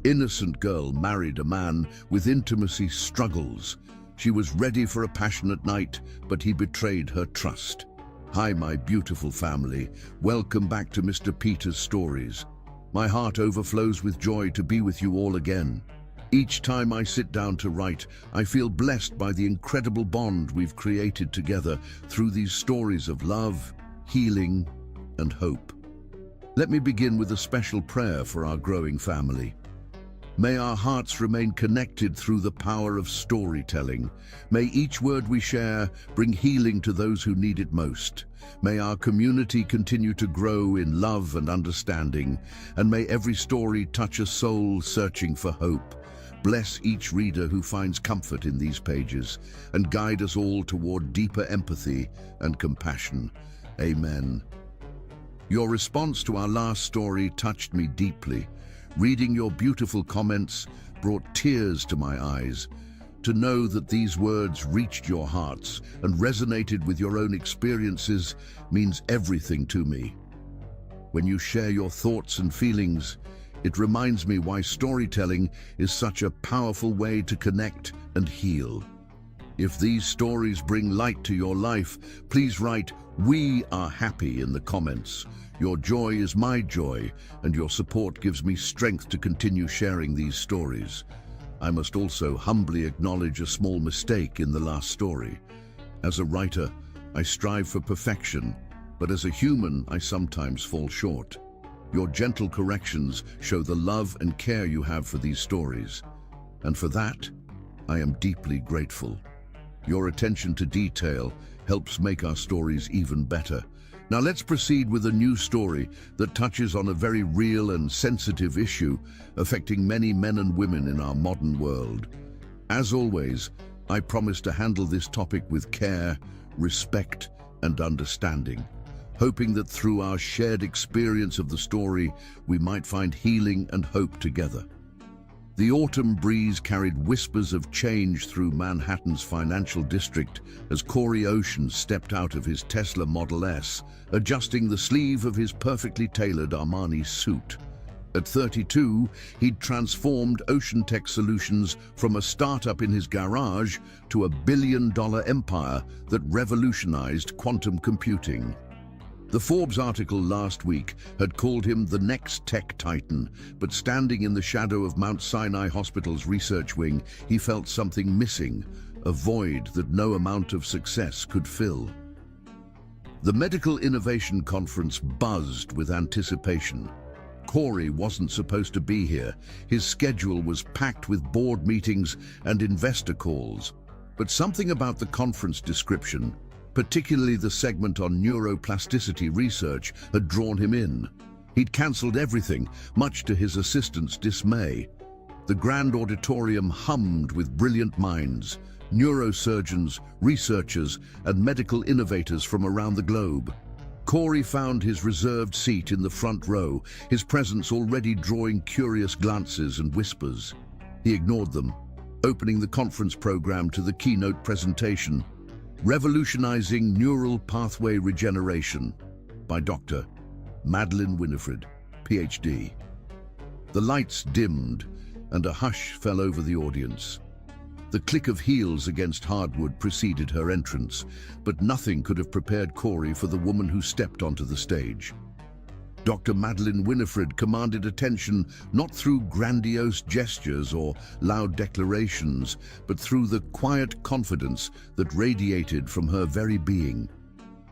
innocent girl married a man with intimacy struggles. She was ready for a passionate night, but he betrayed her trust. Hi, my beautiful family. Welcome back to Mr. Peter's Stories. My heart overflows with joy to be with you all again. Each time I sit down to write, I feel blessed by the incredible bond we've created together through these stories of love, healing, and hope. Let me begin with a special prayer for our growing family. May our hearts remain connected through the power of storytelling. May each word we share bring healing to those who need it most. May our community continue to grow in love and understanding, and may every story touch a soul searching for hope. Bless each reader who finds comfort in these pages, and guide us all toward deeper empathy and compassion. Amen. Your response to our last story touched me deeply. Reading your beautiful comments brought tears to my eyes. To know that these words reached your hearts and resonated with your own experiences means everything to me. When you share your thoughts and feelings, it reminds me why storytelling is such a powerful way to connect and heal. If these stories bring light to your life, please write "We are happy" in the comments. Your joy is my joy, and your support gives me strength to continue sharing these stories. I must also humbly acknowledge a small mistake in the last story. As a writer, I strive for perfection, but as a human, I sometimes fall short. Your gentle corrections show the love and care you have for these stories, and for that, I am deeply grateful. Your attention to detail helps make our stories even better. Now let's proceed with a new story that touches on a very real and sensitive issue affecting many men and women in our modern world. As always, I promise to handle this topic with care, respect, and understanding, hoping that through our shared experience of the story, we might find healing and hope together. The autumn breeze carried whispers of change through Manhattan's financial district as Corey Ocean stepped out of his Tesla Model S, adjusting the sleeve of his perfectly tailored Armani suit. At 32, he'd transformed Ocean Tech Solutions from a startup in his garage to a billion-dollar empire that revolutionized quantum computing. The Forbes article last week had called him the next tech titan, but standing in the shadow of Mount Sinai Hospital's research wing, he felt something missing, a void that no amount of success could fill. The Medical Innovation Conference buzzed with anticipation. Corey wasn't supposed to be here. His schedule was packed with board meetings and investor calls. But something about the conference description, particularly the segment on neuroplasticity research, had drawn him in. He'd cancelled everything, much to his assistant's dismay. The grand auditorium hummed with brilliant minds, neurosurgeons, researchers, and medical innovators from around the globe. Corey found his reserved seat in the front row, his presence already drawing curious glances and whispers. He ignored them, opening the conference program to the keynote presentation, Revolutionizing Neural Pathway Regeneration by Dr. Madeline Winifred, PhD. The lights dimmed and a hush fell over the audience. The click of heels against hardwood preceded her entrance, but nothing could have prepared Corey for the woman who stepped onto the stage. Dr. Madeline Winifred commanded attention not through grandiose gestures or loud declarations, but through the quiet confidence that radiated from her very being.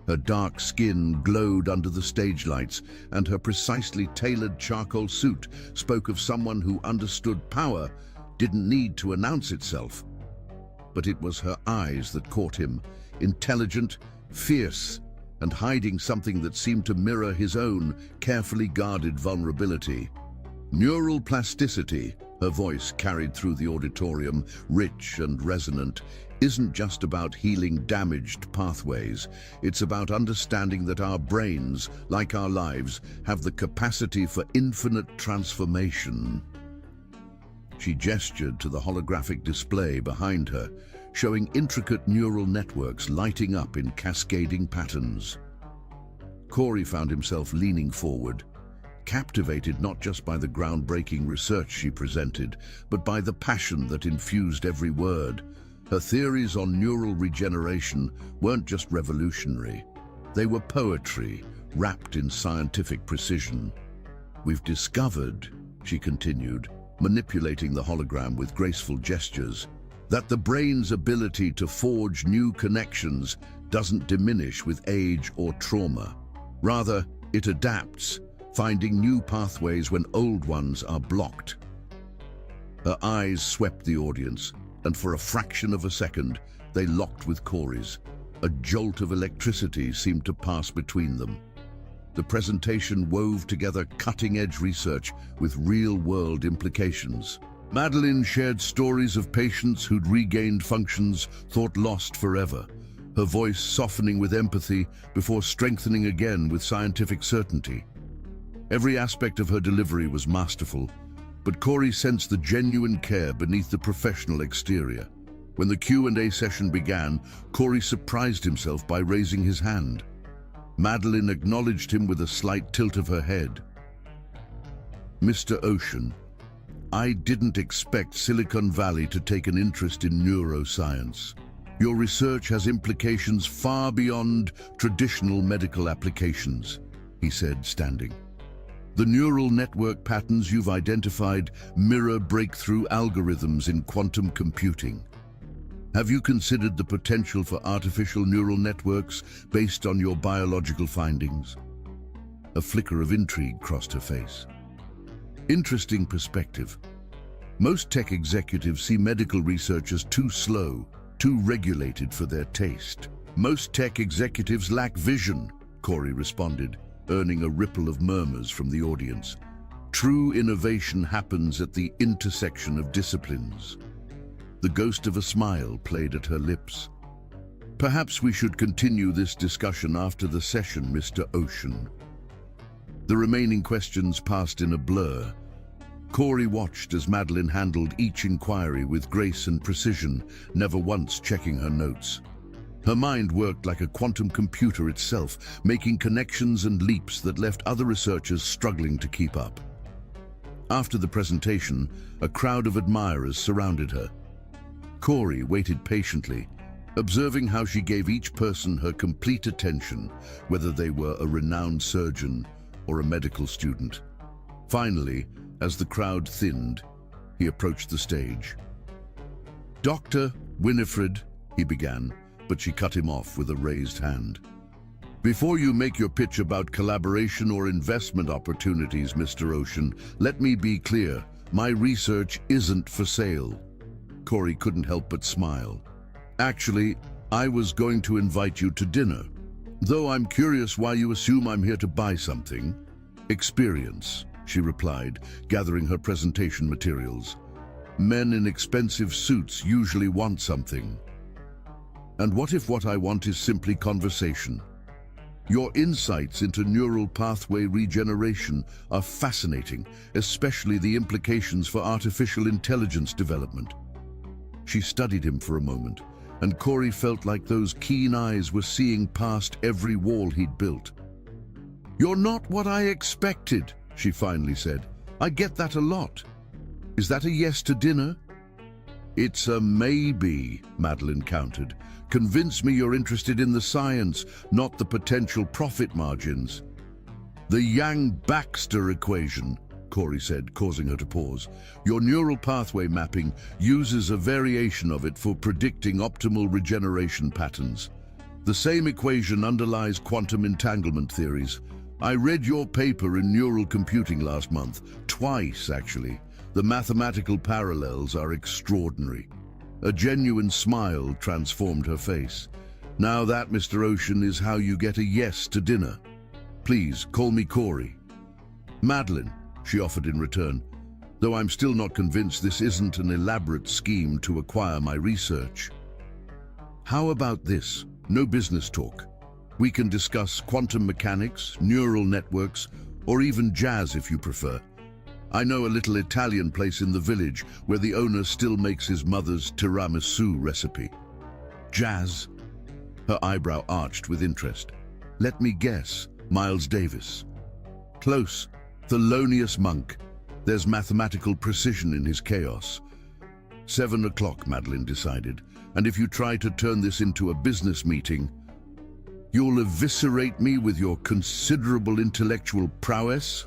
Her dark skin glowed under the stage lights, and her precisely tailored charcoal suit spoke of someone who understood power didn't need to announce itself. But it was her eyes that caught him, intelligent, fierce, and hiding something that seemed to mirror his own carefully guarded vulnerability. Neural plasticity, her voice carried through the auditorium, rich and resonant, isn't just about healing damaged pathways. It's about understanding that our brains, like our lives, have the capacity for infinite transformation. She gestured to the holographic display behind her, showing intricate neural networks lighting up in cascading patterns. Corey found himself leaning forward, captivated not just by the groundbreaking research she presented, but by the passion that infused every word. Her theories on neural regeneration weren't just revolutionary. They were poetry, wrapped in scientific precision. "We've discovered," she continued, manipulating the hologram with graceful gestures, "that the brain's ability to forge new connections doesn't diminish with age or trauma. Rather, it adapts, finding new pathways when old ones are blocked." Her eyes swept the audience, and for a fraction of a second, they locked with Corey's. A jolt of electricity seemed to pass between them. The presentation wove together cutting-edge research with real-world implications. Madeline shared stories of patients who'd regained functions thought lost forever, her voice softening with empathy before strengthening again with scientific certainty. Every aspect of her delivery was masterful, but Corey sensed the genuine care beneath the professional exterior. When the Q&A session began, Corey surprised himself by raising his hand. Madeline acknowledged him with a slight tilt of her head. "Mr. Ocean, I didn't expect Silicon Valley to take an interest in neuroscience. Your research has implications far beyond traditional medical applications," he said, standing. "The neural network patterns you've identified mirror breakthrough algorithms in quantum computing. Have you considered the potential for artificial neural networks based on your biological findings?" A flicker of intrigue crossed her face. Interesting perspective. Most tech executives see medical research as too slow, too regulated for their taste. "Most tech executives lack vision," Corey responded, earning a ripple of murmurs from the audience. "True innovation happens at the intersection of disciplines." The ghost of a smile played at her lips. "Perhaps we should continue this discussion after the session, Mr. Ocean." The remaining questions passed in a blur. Corey watched as Madeline handled each inquiry with grace and precision, never once checking her notes. Her mind worked like a quantum computer itself, making connections and leaps that left other researchers struggling to keep up. After the presentation, a crowd of admirers surrounded her. Corey waited patiently, observing how she gave each person her complete attention, whether they were a renowned surgeon or a medical student. Finally, as the crowd thinned, he approached the stage. "Dr. Winifred," he began, but she cut him off with a raised hand. "Before you make your pitch about collaboration or investment opportunities, Mr. Ocean, let me be clear, my research isn't for sale." Corey couldn't help but smile. "Actually, I was going to invite you to dinner. Though I'm curious why you assume I'm here to buy something." "Experience," she replied, gathering her presentation materials. "Men in expensive suits usually want something. And what if what I want is simply conversation? Your insights into neural pathway regeneration are fascinating, especially the implications for artificial intelligence development." She studied him for a moment, and Corey felt like those keen eyes were seeing past every wall he'd built. "You're not what I expected," she finally said. "I get that a lot. Is that a yes to dinner?" "It's a maybe," Madeline countered. "Convince me you're interested in the science, not the potential profit margins." "The Yang-Baxter equation," Corey said, causing her to pause. "Your neural pathway mapping uses a variation of it for predicting optimal regeneration patterns. The same equation underlies quantum entanglement theories. I read your paper in neural computing last month, twice actually. The mathematical parallels are extraordinary." A genuine smile transformed her face. "Now that, Mr. Ocean, is how you get a yes to dinner. Please call me Corey." "Madeline," she offered in return, "though I'm still not convinced this isn't an elaborate scheme to acquire my research. How about this? No business talk. We can discuss quantum mechanics, neural networks, or even jazz if you prefer. I know a little Italian place in the village where the owner still makes his mother's tiramisu recipe." "Jazz?" Her eyebrow arched with interest. "Let me guess, Miles Davis." "Close, Thelonious Monk. There's mathematical precision in his chaos. 7 o'clock, Madeline decided, and if you try to turn this into a business meeting, you'll eviscerate me with your considerable intellectual prowess?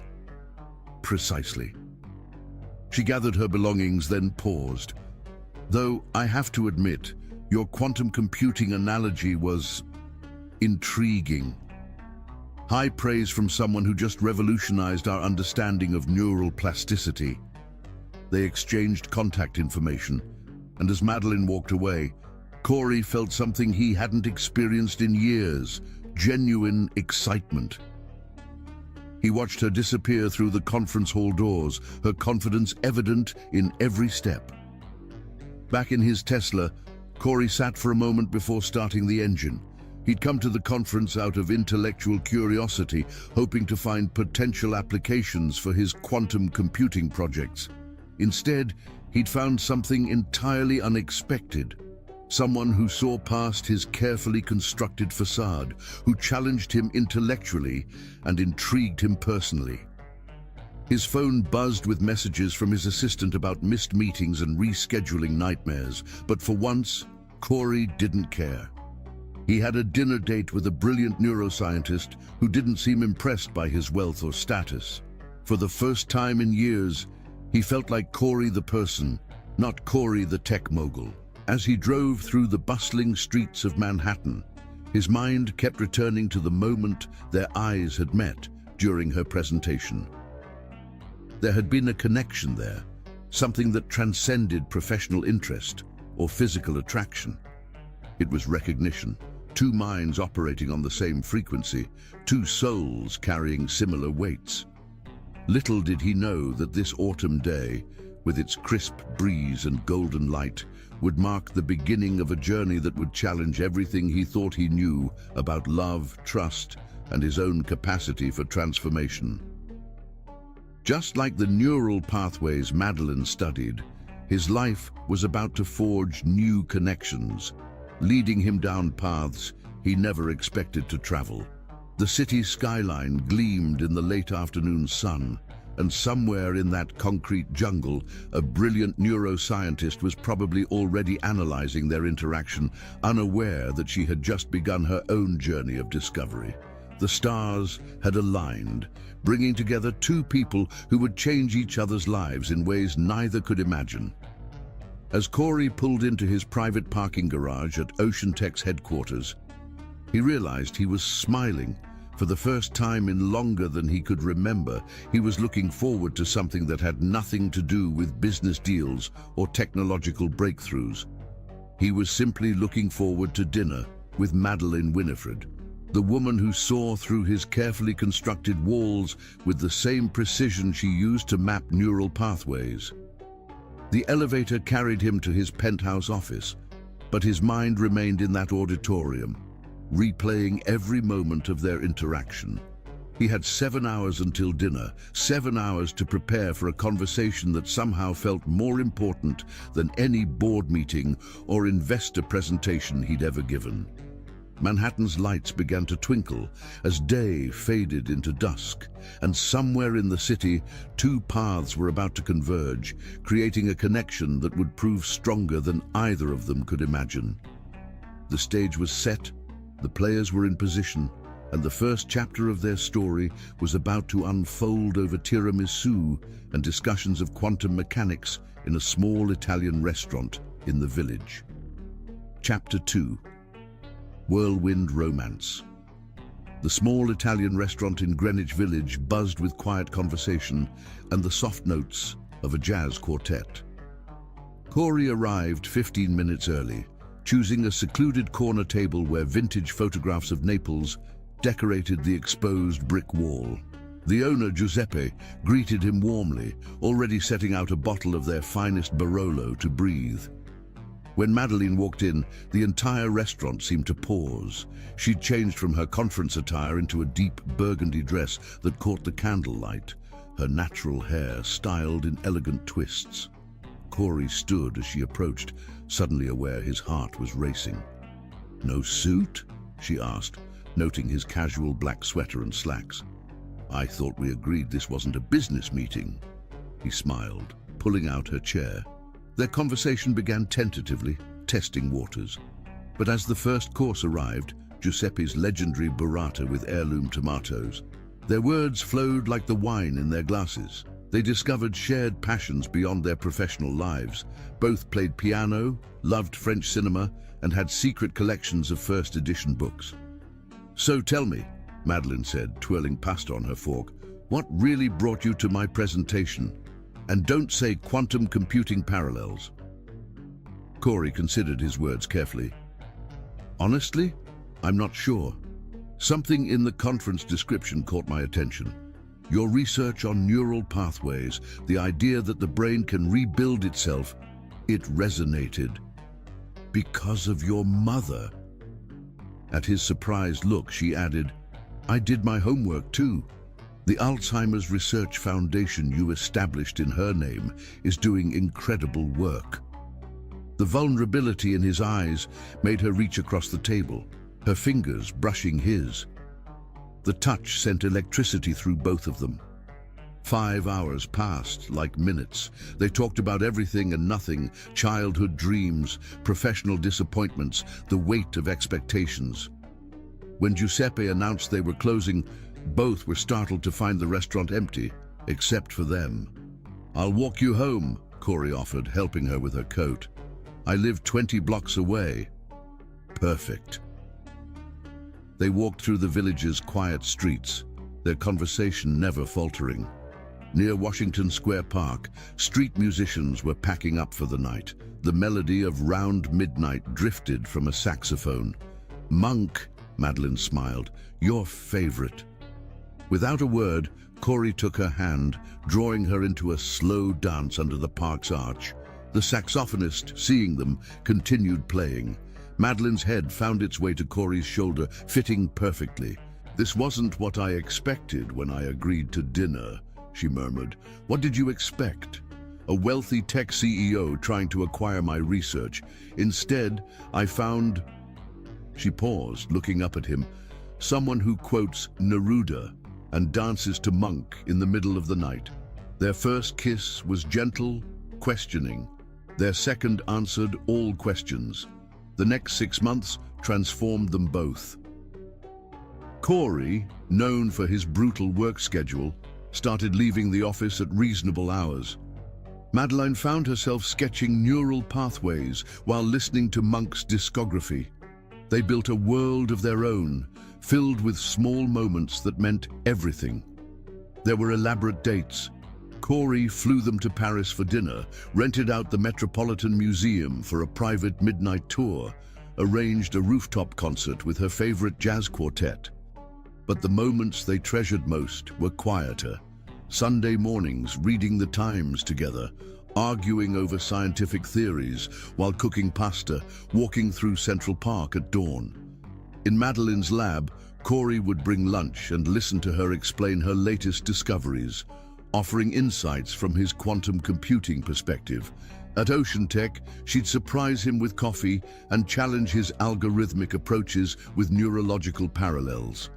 Precisely. She gathered her belongings, then paused. Though I have to admit, your quantum computing analogy was intriguing. High praise from someone who just revolutionized our understanding of neural plasticity. They exchanged contact information, and as Madeline walked away, Corey felt something he hadn't experienced in years, genuine excitement. He watched her disappear through the conference hall doors, her confidence evident in every step. Back in his Tesla, Corey sat for a moment before starting the engine. He'd come to the conference out of intellectual curiosity, hoping to find potential applications for his quantum computing projects. Instead, he'd found something entirely unexpected. Someone who saw past his carefully constructed facade, who challenged him intellectually and intrigued him personally. His phone buzzed with messages from his assistant about missed meetings and rescheduling nightmares, but for once, Corey didn't care. He had a dinner date with a brilliant neuroscientist who didn't seem impressed by his wealth or status. For the first time in years, he felt like Corey the person, not Corey the tech mogul. As he drove through the bustling streets of Manhattan, his mind kept returning to the moment their eyes had met during her presentation. There had been a connection there, something that transcended professional interest or physical attraction. It was recognition, two minds operating on the same frequency, two souls carrying similar weights. Little did he know that this autumn day, with its crisp breeze and golden light, would mark the beginning of a journey that would challenge everything he thought he knew about love, trust, and his own capacity for transformation. Just like the neural pathways Madeline studied, his life was about to forge new connections, leading him down paths he never expected to travel. The city's skyline gleamed in the late afternoon sun, and somewhere in that concrete jungle, a brilliant neuroscientist was probably already analyzing their interaction, unaware that she had just begun her own journey of discovery. The stars had aligned, bringing together two people who would change each other's lives in ways neither could imagine. As Corey pulled into his private parking garage at Ocean Tech's headquarters, he realized he was smiling. For the first time in longer than he could remember, he was looking forward to something that had nothing to do with business deals or technological breakthroughs. He was simply looking forward to dinner with Madeline Winifred, the woman who saw through his carefully constructed walls with the same precision she used to map neural pathways. The elevator carried him to his penthouse office, but his mind remained in that auditorium, replaying every moment of their interaction. He had 7 hours until dinner, 7 hours to prepare for a conversation that somehow felt more important than any board meeting or investor presentation he'd ever given. Manhattan's lights began to twinkle as day faded into dusk, and somewhere in the city, two paths were about to converge, creating a connection that would prove stronger than either of them could imagine. The stage was set, the players were in position, and the first chapter of their story was about to unfold over tiramisu and discussions of quantum mechanics in a small Italian restaurant in the village. Chapter 2. Whirlwind Romance. The small Italian restaurant in Greenwich Village buzzed with quiet conversation and the soft notes of a jazz quartet. Corey arrived 15 minutes early, choosing a secluded corner table where vintage photographs of Naples decorated the exposed brick wall. The owner, Giuseppe, greeted him warmly, already setting out a bottle of their finest Barolo to breathe. When Madeline walked in, the entire restaurant seemed to pause. She'd changed from her conference attire into a deep burgundy dress that caught the candlelight, her natural hair styled in elegant twists. Corey stood as she approached, suddenly aware his heart was racing. "No suit?" she asked, noting his casual black sweater and slacks. I thought we agreed this wasn't a business meeting. He smiled, pulling out her chair. Their conversation began tentatively, testing waters. But as the first course arrived, Giuseppe's legendary burrata with heirloom tomatoes, their words flowed like the wine in their glasses. They discovered shared passions beyond their professional lives. Both played piano, loved French cinema, and had secret collections of first edition books. "So tell me," Madeleine said, twirling pasta on her fork, "what really brought you to my presentation? And don't say quantum computing parallels." Corey considered his words carefully. "Honestly, I'm not sure. Something in the conference description caught my attention. Your research on neural pathways, the idea that the brain can rebuild itself, it resonated. Because of your mother." At his surprised look, she added, "I did my homework too. The Alzheimer's Research Foundation you established in her name is doing incredible work." The vulnerability in his eyes made her reach across the table, her fingers brushing his. The touch sent electricity through both of them. 5 hours passed like minutes. They talked about everything and nothing, childhood dreams, professional disappointments, the weight of expectations. When Giuseppe announced they were closing, both were startled to find the restaurant empty, except for them. "I'll walk you home," Corey offered, helping her with her coat. "I live 20 blocks away." "Perfect." They walked through the village's quiet streets, their conversation never faltering. Near Washington Square Park, street musicians were packing up for the night. The melody of Round Midnight drifted from a saxophone. "Monk," Madeleine smiled, "your favorite." Without a word, Corey took her hand, drawing her into a slow dance under the park's arch. The saxophonist, seeing them, continued playing. Madeleine's head found its way to Corey's shoulder, fitting perfectly. "This wasn't what I expected when I agreed to dinner," she murmured. "What did you expect? A wealthy tech CEO trying to acquire my research. Instead, I found..." She paused, looking up at him. "Someone who quotes Neruda and dances to Monk in the middle of the night." Their first kiss was gentle, questioning. Their second answered all questions. The next 6 months transformed them both. Corey, known for his brutal work schedule, started leaving the office at reasonable hours. Madeleine found herself sketching neural pathways while listening to Monk's discography. They built a world of their own, filled with small moments that meant everything. There were elaborate dates. Corey flew them to Paris for dinner, rented out the Metropolitan Museum for a private midnight tour, arranged a rooftop concert with her favorite jazz quartet. But the moments they treasured most were quieter. Sunday mornings reading the Times together, arguing over scientific theories while cooking pasta, walking through Central Park at dawn. In Madeleine's lab, Corey would bring lunch and listen to her explain her latest discoveries, offering insights from his quantum computing perspective. At Ocean Tech, she'd surprise him with coffee and challenge his algorithmic approaches with neurological parallels.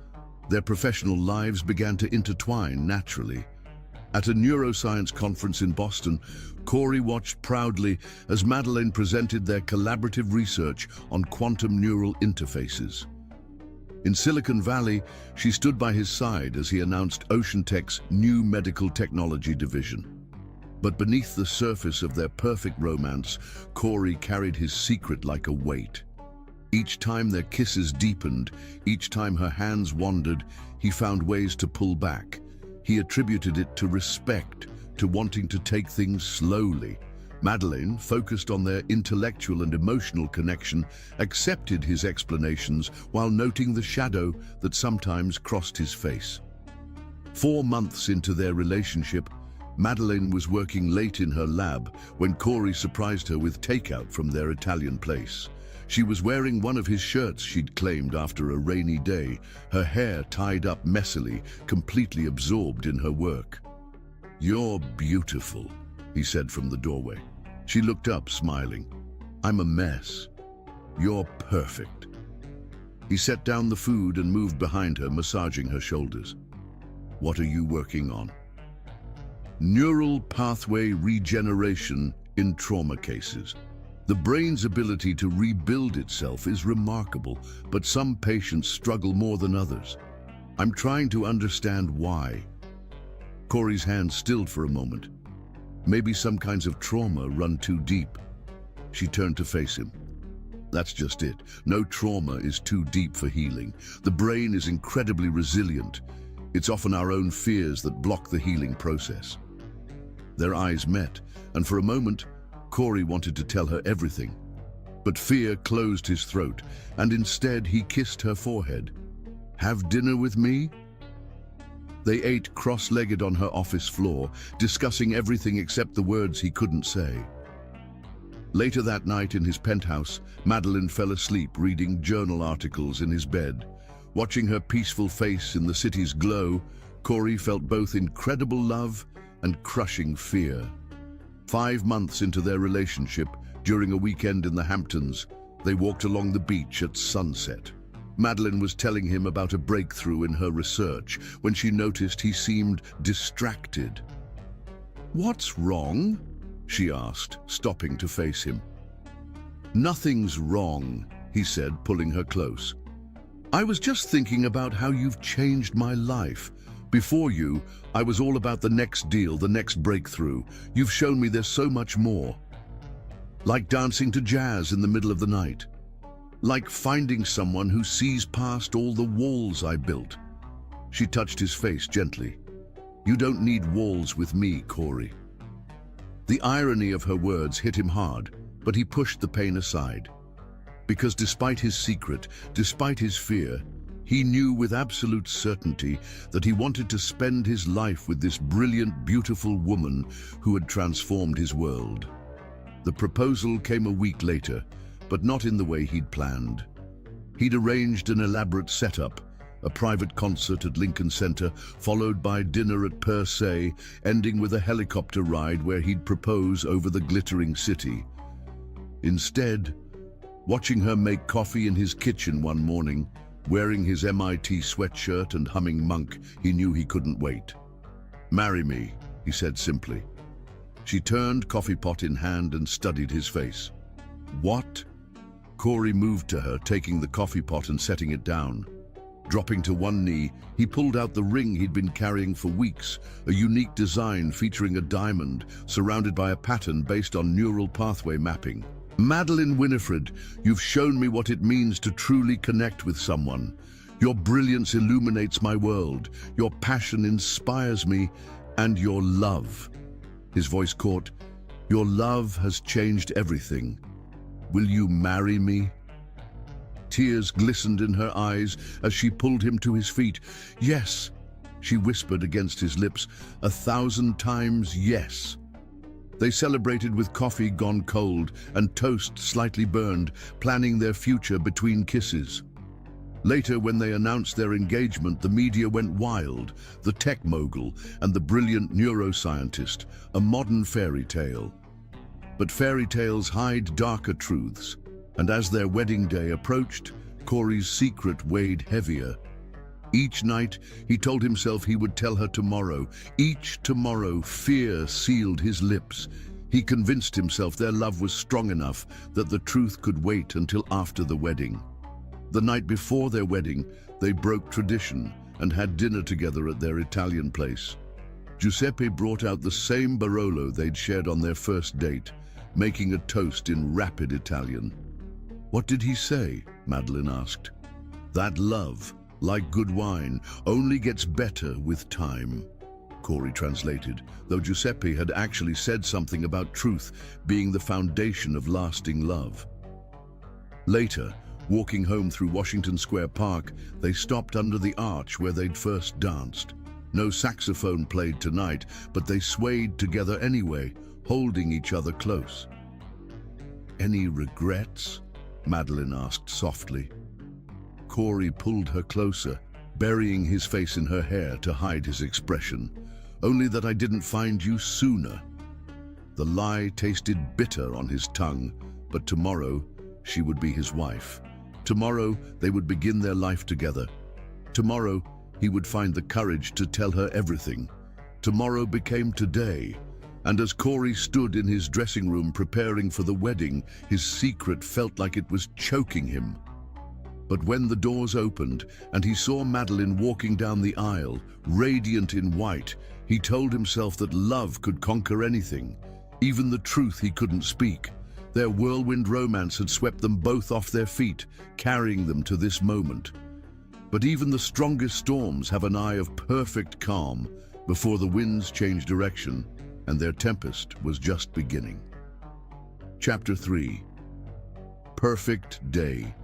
Their professional lives began to intertwine naturally. At a neuroscience conference in Boston, Corey watched proudly as Madeleine presented their collaborative research on quantum neural interfaces. In Silicon Valley, she stood by his side as he announced Ocean Tech's new medical technology division. But beneath the surface of their perfect romance, Corey carried his secret like a weight. Each time their kisses deepened, each time her hands wandered, he found ways to pull back. He attributed it to respect, to wanting to take things slowly. Madeleine, focused on their intellectual and emotional connection, accepted his explanations while noting the shadow that sometimes crossed his face. 4 months into their relationship, Madeleine was working late in her lab when Corey surprised her with takeout from their Italian place. She was wearing one of his shirts she'd claimed after a rainy day, her hair tied up messily, completely absorbed in her work. "You're beautiful," he said from the doorway. She looked up, smiling. "I'm a mess. You're perfect." He set down the food and moved behind her, massaging her shoulders. What are you working on? Neural pathway regeneration in trauma cases. The brain's ability to rebuild itself is remarkable, but some patients struggle more than others. I'm trying to understand why. Corey's hand stilled for a moment. Maybe some kinds of trauma run too deep. She turned to face him. That's just it. No trauma is too deep for healing. The brain is incredibly resilient. It's often our own fears that block the healing process. Their eyes met, and for a moment, Corey wanted to tell her everything. But fear closed his throat, and instead he kissed her forehead. Have dinner with me? They ate cross-legged on her office floor, discussing everything except the words he couldn't say. Later that night in his penthouse, Madeline fell asleep reading journal articles in his bed. Watching her peaceful face in the city's glow, Corey felt both incredible love and crushing fear. 5 months into their relationship, during a weekend in the Hamptons, they walked along the beach at sunset. Madeline was telling him about a breakthrough in her research when she noticed he seemed distracted. "What's wrong?" she asked, stopping to face him. "Nothing's wrong," he said, pulling her close. "I was just thinking about how you've changed my life. Before you, I was all about the next deal, the next breakthrough. You've shown me there's so much more. Like dancing to jazz in the middle of the night. Like finding someone who sees past all the walls I built." She touched his face gently. "You don't need walls with me, Corey." The irony of her words hit him hard, but he pushed the pain aside. Because despite his secret, despite his fear, he knew with absolute certainty that he wanted to spend his life with this brilliant, beautiful woman who had transformed his world. The proposal came a week later, but not in the way he'd planned. He'd arranged an elaborate setup, a private concert at Lincoln Center, followed by dinner at Per Se, ending with a helicopter ride where he'd propose over the glittering city. Instead, watching her make coffee in his kitchen one morning, wearing his MIT sweatshirt and humming Monk, he knew he couldn't wait. "Marry me," he said simply. She turned, coffee pot in hand, and studied his face. "What?" Corey moved to her, taking the coffee pot and setting it down. Dropping to one knee, he pulled out the ring he'd been carrying for weeks, a unique design featuring a diamond surrounded by a pattern based on neural pathway mapping. "Madeline Winifred, you've shown me what it means to truly connect with someone. Your brilliance illuminates my world, your passion inspires me, and your love." His voice caught. "Your love has changed everything. Will you marry me?" Tears glistened in her eyes as she pulled him to his feet. "Yes," she whispered against his lips, 1,000 times yes. They celebrated with coffee gone cold and toast slightly burned, planning their future between kisses. Later, when they announced their engagement, the media went wild. The tech mogul and the brilliant neuroscientist, a modern fairy tale. But fairy tales hide darker truths, and as their wedding day approached, Corey's secret weighed heavier. Each night, he told himself he would tell her tomorrow. Each tomorrow, fear sealed his lips. He convinced himself their love was strong enough that the truth could wait until after the wedding. The night before their wedding, they broke tradition and had dinner together at their Italian place. Giuseppe brought out the same Barolo they'd shared on their first date, making a toast in rapid Italian. "What did he say?" Madeline asked. "That love, like good wine, only gets better with time," Corey translated, though Giuseppe had actually said something about truth being the foundation of lasting love. Later, walking home through Washington Square Park, they stopped under the arch where they'd first danced. No saxophone played tonight, but they swayed together anyway, holding each other close. "Any regrets?" Madeline asked softly. Corey pulled her closer, burying his face in her hair to hide his expression. "Only that I didn't find you sooner." The lie tasted bitter on his tongue, but tomorrow she would be his wife. Tomorrow they would begin their life together. Tomorrow he would find the courage to tell her everything. Tomorrow became today, and as Corey stood in his dressing room preparing for the wedding, his secret felt like it was choking him. But when the doors opened and he saw Madeline walking down the aisle, radiant in white, he told himself that love could conquer anything, even the truth he couldn't speak. Their whirlwind romance had swept them both off their feet, carrying them to this moment. But even the strongest storms have an eye of perfect calm before the winds change direction, and their tempest was just beginning. Chapter 3. Perfect Day.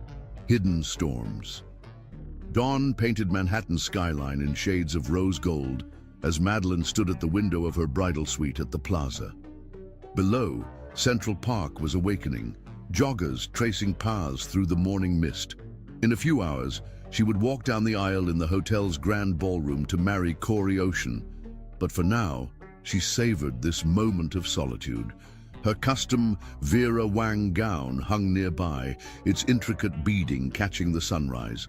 Hidden Storms. Dawn painted Manhattan's skyline in shades of rose gold as Madeline stood at the window of her bridal suite at the plaza. Below, Central Park was awakening, joggers tracing paths through the morning mist. In a few hours, she would walk down the aisle in the hotel's grand ballroom to marry Corey Ocean. But for now, she savored this moment of solitude. Her custom Vera Wang gown hung nearby, its intricate beading catching the sunrise.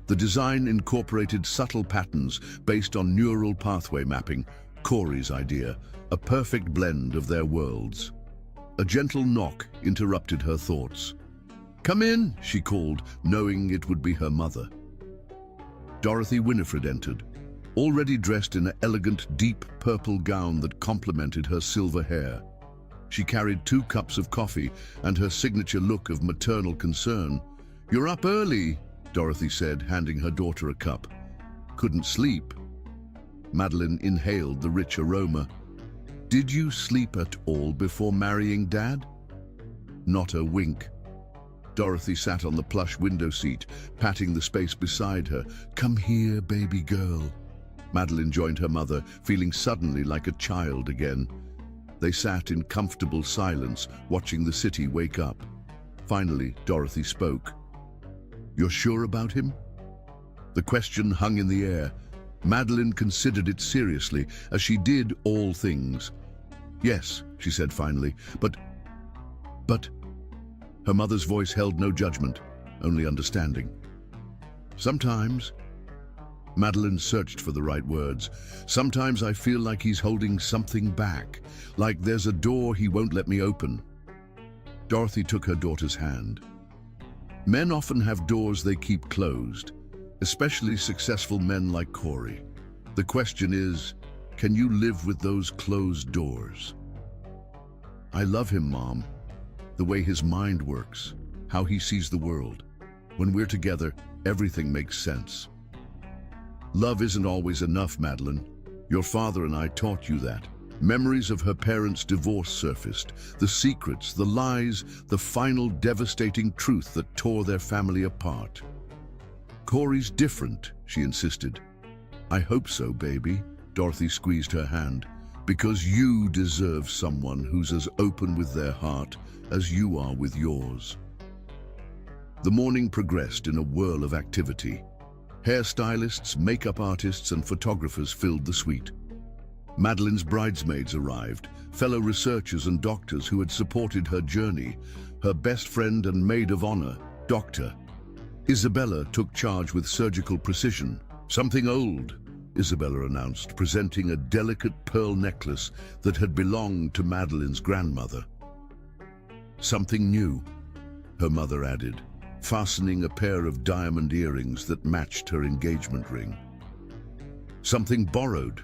The design incorporated subtle patterns based on neural pathway mapping, Corey's idea, a perfect blend of their worlds. A gentle knock interrupted her thoughts. "Come in," she called, knowing it would be her mother. Dorothy Winifred entered, already dressed in an elegant, deep purple gown that complemented her silver hair. She carried 2 cups of coffee and her signature look of maternal concern. "You're up early," Dorothy said, handing her daughter a cup. "Couldn't sleep?" Madeline inhaled the rich aroma. "Did you sleep at all before marrying Dad?" Not a wink. Dorothy sat on the plush window seat, patting the space beside her. "Come here, baby girl." Madeline joined her mother, feeling suddenly like a child again. They sat in comfortable silence, watching the city wake up. Finally, Dorothy spoke. "You're sure about him?" The question hung in the air. Madeline considered it seriously, as she did all things. "Yes," she said finally, but... Her mother's voice held no judgment, only understanding. "Sometimes," Madeline searched for the right words, "sometimes I feel like he's holding something back, like there's a door he won't let me open." Dorothy took her daughter's hand. "Men often have doors they keep closed, especially successful men like Corey. The question is, can you live with those closed doors?" "I love him, Mom. The way his mind works, how he sees the world. When we're together, everything makes sense." "Love isn't always enough, Madeline. Your father and I taught you that." Memories of her parents' divorce surfaced, the secrets, the lies, the final devastating truth that tore their family apart. "Corey's different," she insisted. "I hope so, baby." Dorothy squeezed her hand. "Because you deserve someone who's as open with their heart as you are with yours." The morning progressed in a whirl of activity. Hairstylists, makeup artists, and photographers filled the suite. Madeline's bridesmaids arrived, fellow researchers and doctors who had supported her journey. Her best friend and maid of honor, Dr. Isabella, took charge with surgical precision. "Something old," Isabella announced, presenting a delicate pearl necklace that had belonged to Madeline's grandmother. "Something new," her mother added, fastening a pair of diamond earrings that matched her engagement ring. "Something borrowed,"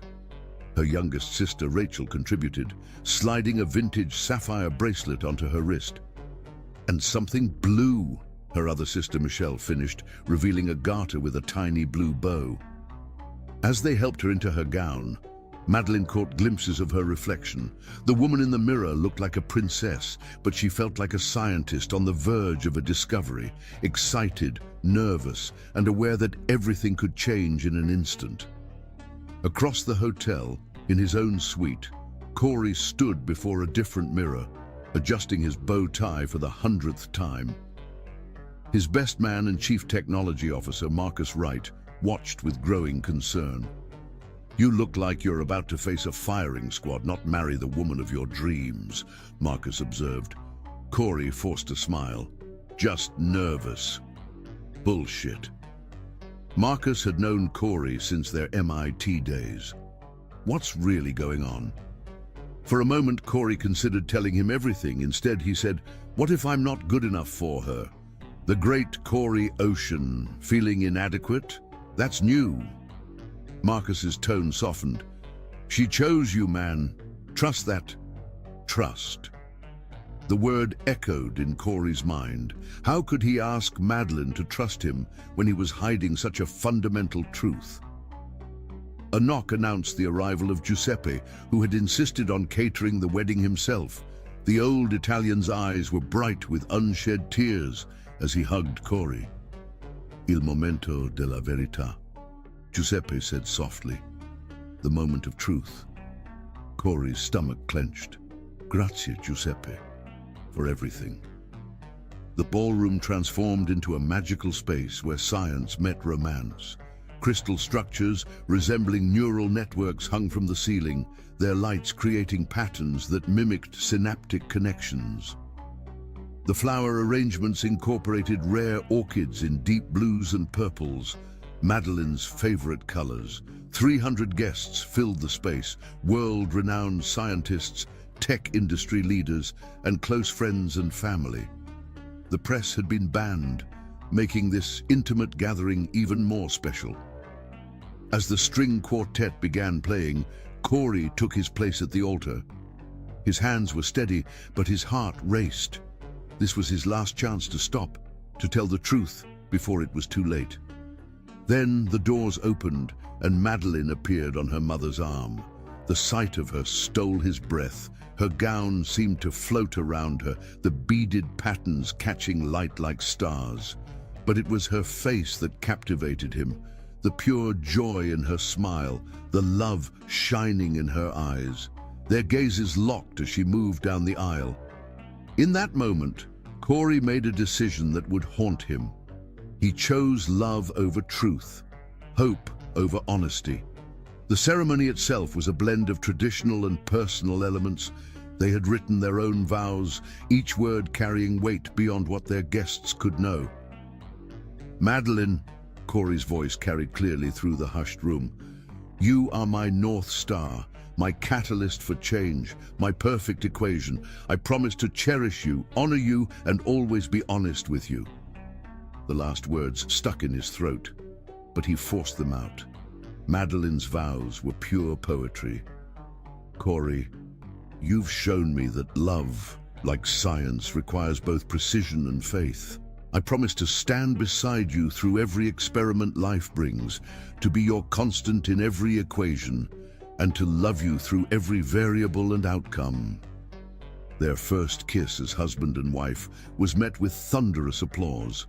her youngest sister Rachel contributed, sliding a vintage sapphire bracelet onto her wrist. "And something blue," her other sister Michelle finished, revealing a garter with a tiny blue bow. As they helped her into her gown, Madeline caught glimpses of her reflection. The woman in the mirror looked like a princess, but she felt like a scientist on the verge of a discovery, excited, nervous, and aware that everything could change in an instant. Across the hotel, in his own suite, Corey stood before a different mirror, adjusting his bow tie for the 100th time. His best man and chief technology officer, Marcus Wright, watched with growing concern. "You look like you're about to face a firing squad, not marry the woman of your dreams," Marcus observed. Corey forced a smile. "Just nervous." "Bullshit." Marcus had known Corey since their MIT days. What's really going on? For a moment, Corey considered telling him everything. Instead, he said, "What if I'm not good enough for her?" The great Corey Ocean, feeling inadequate? That's new. Marcus's tone softened. "She chose you, man. Trust that. Trust." The word echoed in Corey's mind. How could he ask Madeline to trust him when he was hiding such a fundamental truth? A knock announced the arrival of Giuseppe, who had insisted on catering the wedding himself. The old Italian's eyes were bright with unshed tears as he hugged Corey. "Il momento della verità," Giuseppe said softly. "The moment of truth." Corey's stomach clenched. "Grazie, Giuseppe, for everything." The ballroom transformed into a magical space where science met romance. Crystal structures resembling neural networks hung from the ceiling, their lights creating patterns that mimicked synaptic connections. The flower arrangements incorporated rare orchids in deep blues and purples, Madeline's favorite colors. 300 guests filled the space, world-renowned scientists, tech industry leaders, and close friends and family. The press had been banned, making this intimate gathering even more special. As the string quartet began playing, Corey took his place at the altar. His hands were steady, but his heart raced. This was his last chance to stop, to tell the truth before it was too late. Then the doors opened, and Madeline appeared on her mother's arm. The sight of her stole his breath. Her gown seemed to float around her, the beaded patterns catching light like stars. But it was her face that captivated him. The pure joy in her smile, the love shining in her eyes. Their gazes locked as she moved down the aisle. In that moment, Corey made a decision that would haunt him. He chose love over truth, hope over honesty. The ceremony itself was a blend of traditional and personal elements. They had written their own vows, each word carrying weight beyond what their guests could know. "Madeline," Corey's voice carried clearly through the hushed room, "you are my North Star, my catalyst for change, my perfect equation. I promise to cherish you, honor you, and always be honest with you." The last words stuck in his throat, but he forced them out. Madeline's vows were pure poetry. "Corey, you've shown me that love, like science, requires both precision and faith. I promise to stand beside you through every experiment life brings, to be your constant in every equation, and to love you through every variable and outcome." Their first kiss as husband and wife was met with thunderous applause.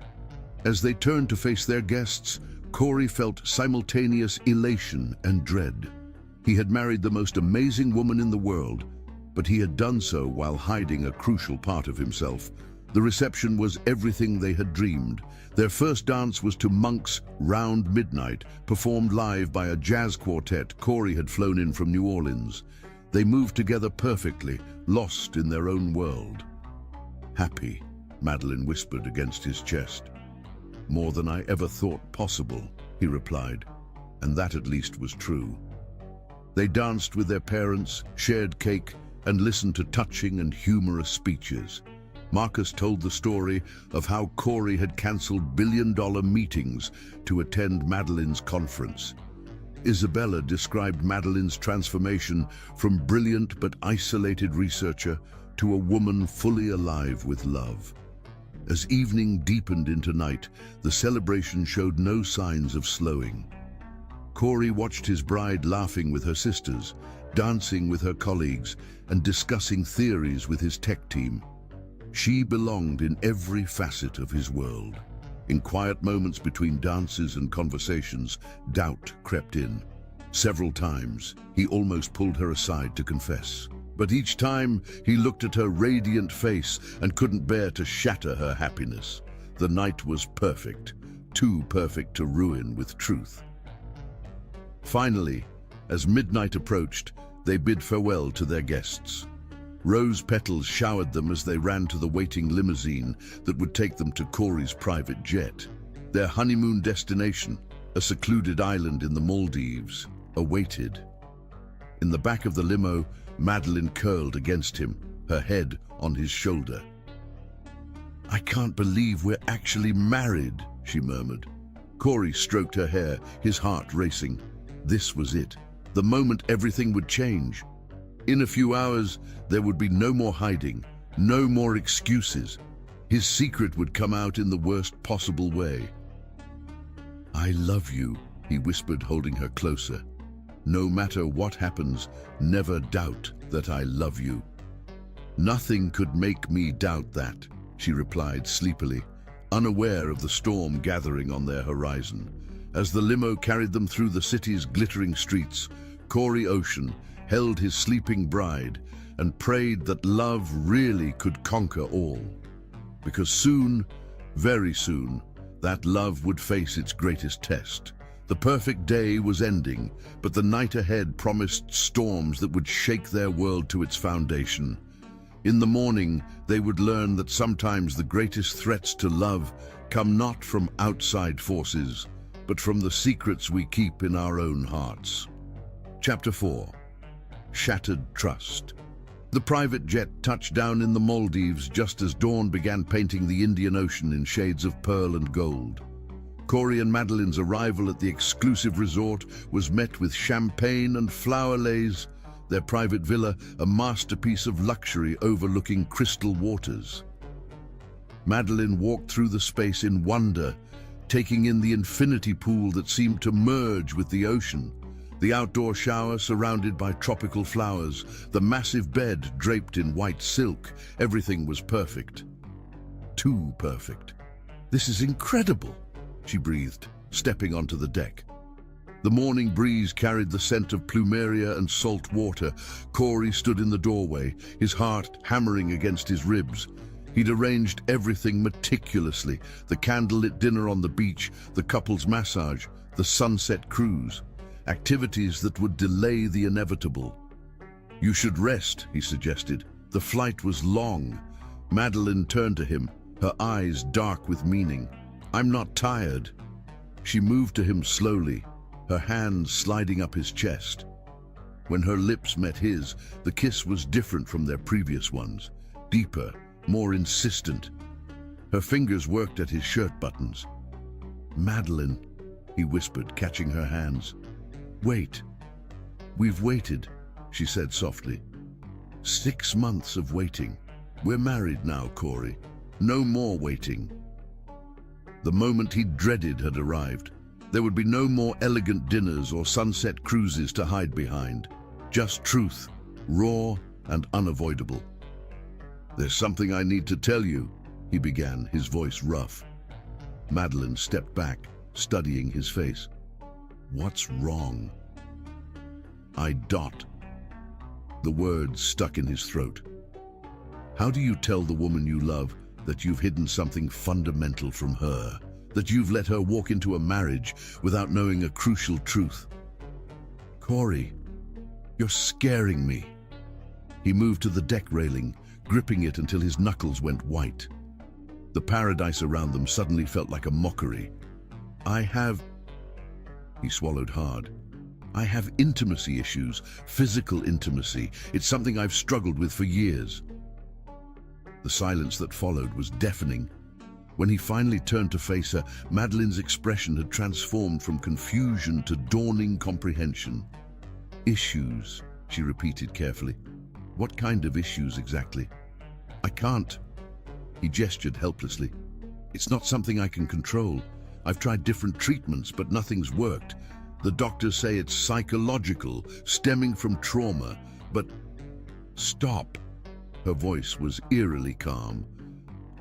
As they turned to face their guests, Corey felt simultaneous elation and dread. He had married the most amazing woman in the world, but he had done so while hiding a crucial part of himself. The reception was everything they had dreamed. Their first dance was to Monk's Round Midnight, performed live by a jazz quartet Corey had flown in from New Orleans. They moved together perfectly, lost in their own world. "Happy," Madeline whispered against his chest. "More than I ever thought possible," he replied, and that at least was true. They danced with their parents, shared cake, and listened to touching and humorous speeches. Marcus told the story of how Corey had cancelled billion-dollar meetings to attend Madeline's conference. Isabella described Madeline's transformation from brilliant but isolated researcher to a woman fully alive with love. As evening deepened into night, the celebration showed no signs of slowing. Corey watched his bride laughing with her sisters, dancing with her colleagues, and discussing theories with his tech team. She belonged in every facet of his world. In quiet moments between dances and conversations, doubt crept in. Several times, he almost pulled her aside to confess. But each time, he looked at her radiant face and couldn't bear to shatter her happiness. The night was perfect, too perfect to ruin with truth. Finally, as midnight approached, they bid farewell to their guests. Rose petals showered them as they ran to the waiting limousine that would take them to Corey's private jet, their honeymoon destination. a secluded island in the Maldives, awaited. In the back of the limo, Madeline curled against him, her head on his shoulder. "I can't believe we're actually married," she murmured. Corey stroked her hair, his heart racing. This was it, the moment everything would change. In a few hours, there would be no more hiding, no more excuses. His secret would come out in the worst possible way. "I love you," he whispered, holding her closer. "No matter what happens, never doubt that I love you." "Nothing could make me doubt that," she replied sleepily, unaware of the storm gathering on their horizon. As the limo carried them through the city's glittering streets, Corey Ocean held his sleeping bride and prayed that love really could conquer all. Because soon, very soon, that love would face its greatest test. The perfect day was ending, but the night ahead promised storms that would shake their world to its foundation. In the morning, they would learn that sometimes the greatest threats to love come not from outside forces, but from the secrets we keep in our own hearts. Chapter 4. Shattered Trust. The private jet touched down in the Maldives just as dawn began painting the Indian Ocean in shades of pearl and gold. Corey and Madeline's arrival at the exclusive resort was met with champagne and flower lays, their private villa a masterpiece of luxury overlooking crystal waters. Madeline walked through the space in wonder, taking in the infinity pool that seemed to merge with the ocean, the outdoor shower surrounded by tropical flowers, the massive bed draped in white silk. Everything was perfect. Too perfect. "This is incredible," she breathed, stepping onto the deck. The morning breeze carried the scent of plumeria and salt water. Corey stood in the doorway, his heart hammering against his ribs. He'd arranged everything meticulously: the candlelit dinner on the beach, the couple's massage, the sunset cruise. Activities that would delay the inevitable. "You should rest," he suggested. "The flight was long." Madeline turned to him, her eyes dark with meaning. "I'm not tired." She moved to him slowly, her hands sliding up his chest. When her lips met his, the kiss was different from their previous ones, deeper, more insistent. Her fingers worked at his shirt buttons. "Madeline," he whispered, catching her hands. "Wait. We've waited," she said softly. 6 months of waiting. We're married now, Corey. No more waiting." The moment he dreaded had arrived. There would be no more elegant dinners or sunset cruises to hide behind. Just truth, raw and unavoidable. "There's something I need to tell you," he began, his voice rough. Madeline stepped back, studying his face. "What's wrong?" The words stuck in his throat. "How do you tell the woman you love that you've hidden something fundamental from her? That you've let her walk into a marriage without knowing a crucial truth?" "Corey, you're scaring me." He moved to the deck railing, gripping it until his knuckles went white. The paradise around them suddenly felt like a mockery. He swallowed hard. "I have intimacy issues, physical intimacy. It's something I've struggled with for years." The silence that followed was deafening. When he finally turned to face her, Madeline's expression had transformed from confusion to dawning comprehension. "Issues," she repeated carefully. "What kind of issues exactly?" "I can't." He gestured helplessly. "It's not something I can control. I've tried different treatments, but nothing's worked. The doctors say it's psychological, stemming from trauma, but—" "Stop." Her voice was eerily calm.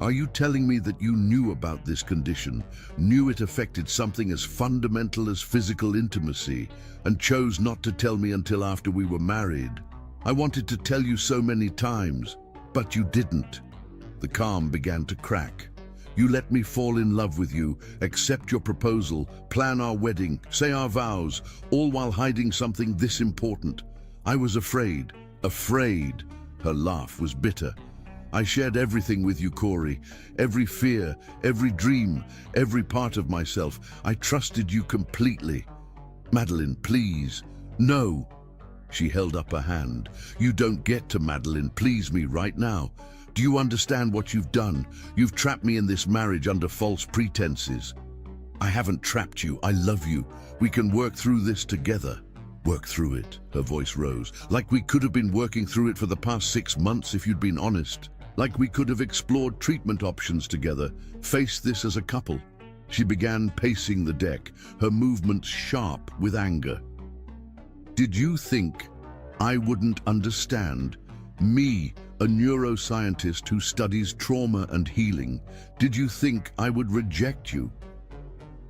"Are you telling me that you knew about this condition, knew it affected something as fundamental as physical intimacy, and chose not to tell me until after we were married? I wanted to tell you so many times, but you didn't." The calm began to crack. "You let me fall in love with you, accept your proposal, plan our wedding, say our vows, all while hiding something this important. I was afraid. Her laugh was bitter. I shared everything with you, Corey. Every fear, every dream, every part of myself. I trusted you completely. Madeline, please. No. She held up a hand. You don't get to, Madeline. Please me right now. Do you understand what you've done? You've trapped me in this marriage under false pretenses. I haven't trapped you. I love you. We can work through this together. Work through it. Her voice rose. Like we could have been working through it for the past 6 months if you'd been honest. Like we could have explored treatment options together, faced this as a couple. She began pacing the deck, her movements sharp with anger. Did you think I wouldn't understand? Me, a neuroscientist who studies trauma and healing. Did you think I would reject you?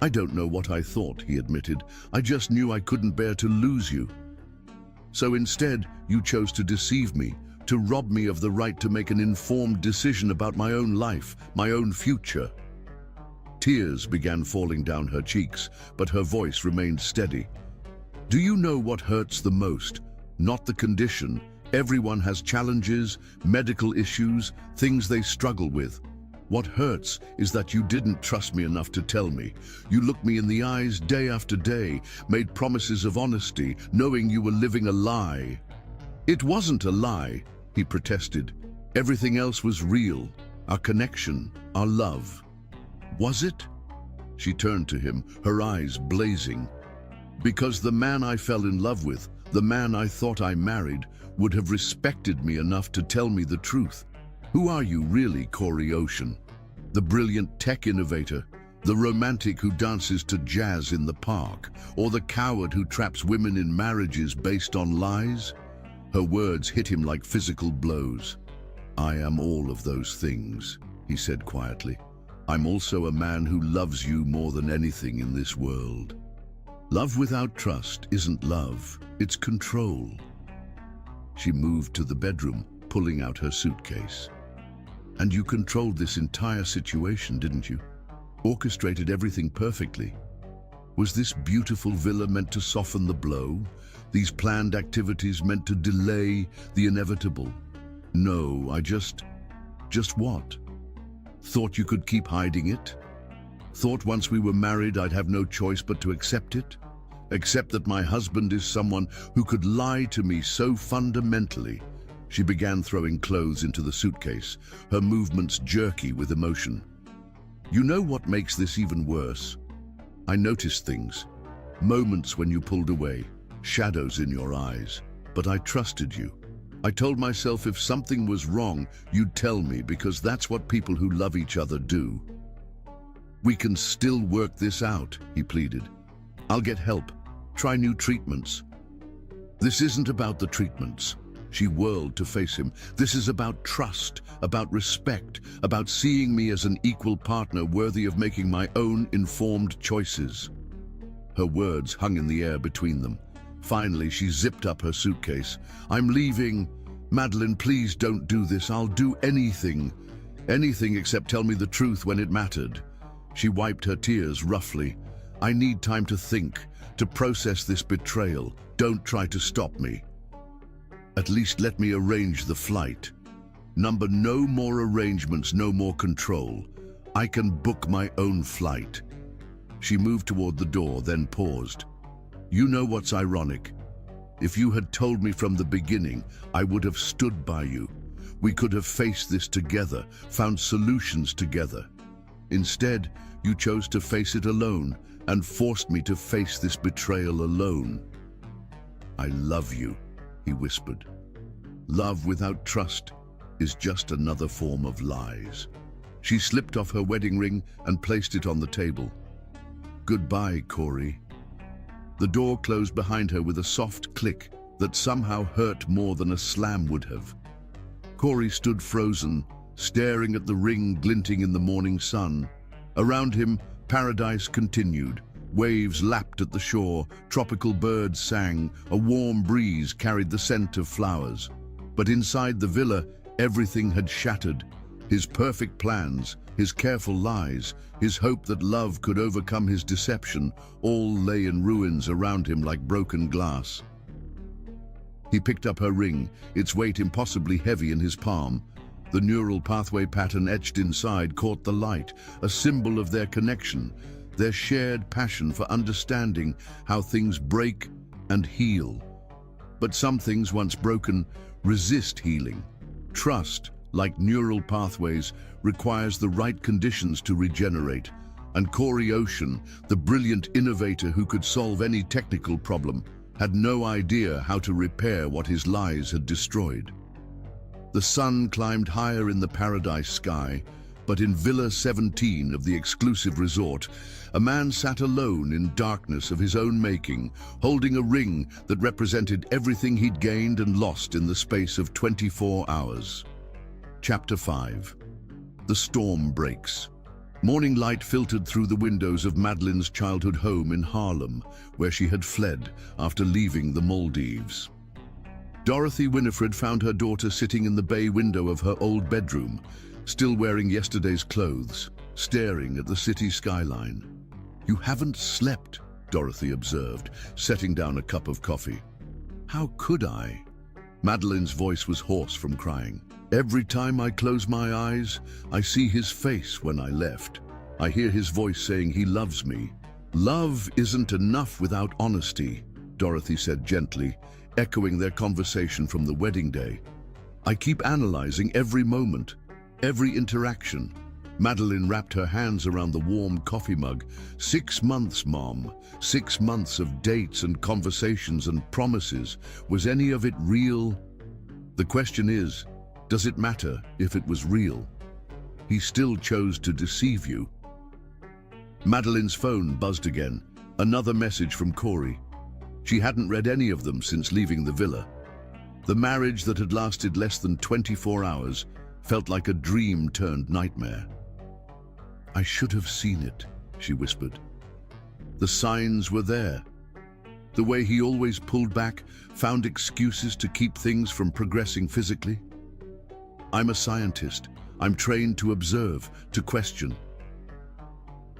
I don't know what I thought, he admitted. I just knew I couldn't bear to lose you. So instead, you chose to deceive me, to rob me of the right to make an informed decision about my own life, my own future. Tears began falling down her cheeks, but her voice remained steady. Do you know what hurts the most? Not the condition. Everyone has challenges, medical issues, things they struggle with. What hurts is that you didn't trust me enough to tell me. You looked me in the eyes day after day, made promises of honesty, knowing you were living a lie. It wasn't a lie, he protested. Everything else was real. Our connection, our love. Was it? She turned to him, her eyes blazing. Because the man I fell in love with, the man I thought I married, would have respected me enough to tell me the truth. Who are you really, Corey Ocean? The brilliant tech innovator, the romantic who dances to jazz in the park, or the coward who traps women in marriages based on lies? Her words hit him like physical blows. I am all of those things, he said quietly. I'm also a man who loves you more than anything in this world. Love without trust isn't love, it's control. She moved to the bedroom, pulling out her suitcase. And you controlled this entire situation, didn't you? Orchestrated everything perfectly. Was this beautiful villa meant to soften the blow? These planned activities meant to delay the inevitable? No, I just what? Thought you could keep hiding it? Thought once we were married I'd have no choice but to accept it? Accept that my husband is someone who could lie to me so fundamentally? She began throwing clothes into the suitcase, her movements jerky with emotion. You know what makes this even worse? I noticed things, moments when you pulled away, shadows in your eyes, but I trusted you. I told myself if something was wrong, you'd tell me because that's what people who love each other do. We can still work this out, he pleaded. I'll get help, try new treatments. This isn't about the treatments. She whirled to face him. This is about trust, about respect, about seeing me as an equal partner worthy of making my own informed choices. Her words hung in the air between them. Finally, she zipped up her suitcase. I'm leaving. Madeline, please don't do this. I'll do anything. Anything except tell me the truth when it mattered. She wiped her tears roughly. I need time to think, to process this betrayal. Don't try to stop me. At least let me arrange the flight. No more arrangements, no more control. I can book my own flight. She moved toward the door, then paused. You know what's ironic? If you had told me from the beginning, I would have stood by you. We could have faced this together, found solutions together. Instead, you chose to face it alone and forced me to face this betrayal alone. I love you, he whispered. Love without trust is just another form of lies. She slipped off her wedding ring and placed it on the table. Goodbye, Corey. The door closed behind her with a soft click that somehow hurt more than a slam would have. Corey stood frozen, staring at the ring glinting in the morning sun. Around him, paradise continued. Waves lapped at the shore, tropical birds sang, a warm breeze carried the scent of flowers. But inside the villa, everything had shattered. His perfect plans, his careful lies, his hope that love could overcome his deception, all lay in ruins around him like broken glass. He picked up her ring, its weight impossibly heavy in his palm. The neural pathway pattern etched inside caught the light, a symbol of their connection, their shared passion for understanding how things break and heal. But some things, once broken, resist healing. Trust, like neural pathways, requires the right conditions to regenerate. And Corey Ocean, the brilliant innovator who could solve any technical problem, had no idea how to repair what his lies had destroyed. The sun climbed higher in the paradise sky, but in Villa 17 of the exclusive resort, a man sat alone in darkness of his own making, holding a ring that represented everything he'd gained and lost in the space of 24 hours. Chapter 5. The storm breaks. Morning light filtered through the windows of Madeline's childhood home in Harlem, where she had fled after leaving the Maldives. Dorothy Winifred found her daughter sitting in the bay window of her old bedroom, still wearing yesterday's clothes, staring at the city skyline. "You haven't slept," Dorothy observed, setting down a cup of coffee. "How could I?" Madeline's voice was hoarse from crying. "Every time I close my eyes, I see his face when I left. I hear his voice saying he loves me." "Love isn't enough without honesty," Dorothy said gently, echoing their conversation from the wedding day. "I keep analyzing every moment, every interaction." Madeline wrapped her hands around the warm coffee mug. 6 months, Mom. 6 months of dates and conversations and promises. Was any of it real? The question is, does it matter if it was real? He still chose to deceive you. Madeline's phone buzzed again. Another message from Corey. She hadn't read any of them since leaving the villa. The marriage that had lasted less than 24 hours felt like a dream turned nightmare. "I should have seen it," she whispered. The signs were there. The way he always pulled back, found excuses to keep things from progressing physically. "I'm a scientist. I'm trained to observe, to question."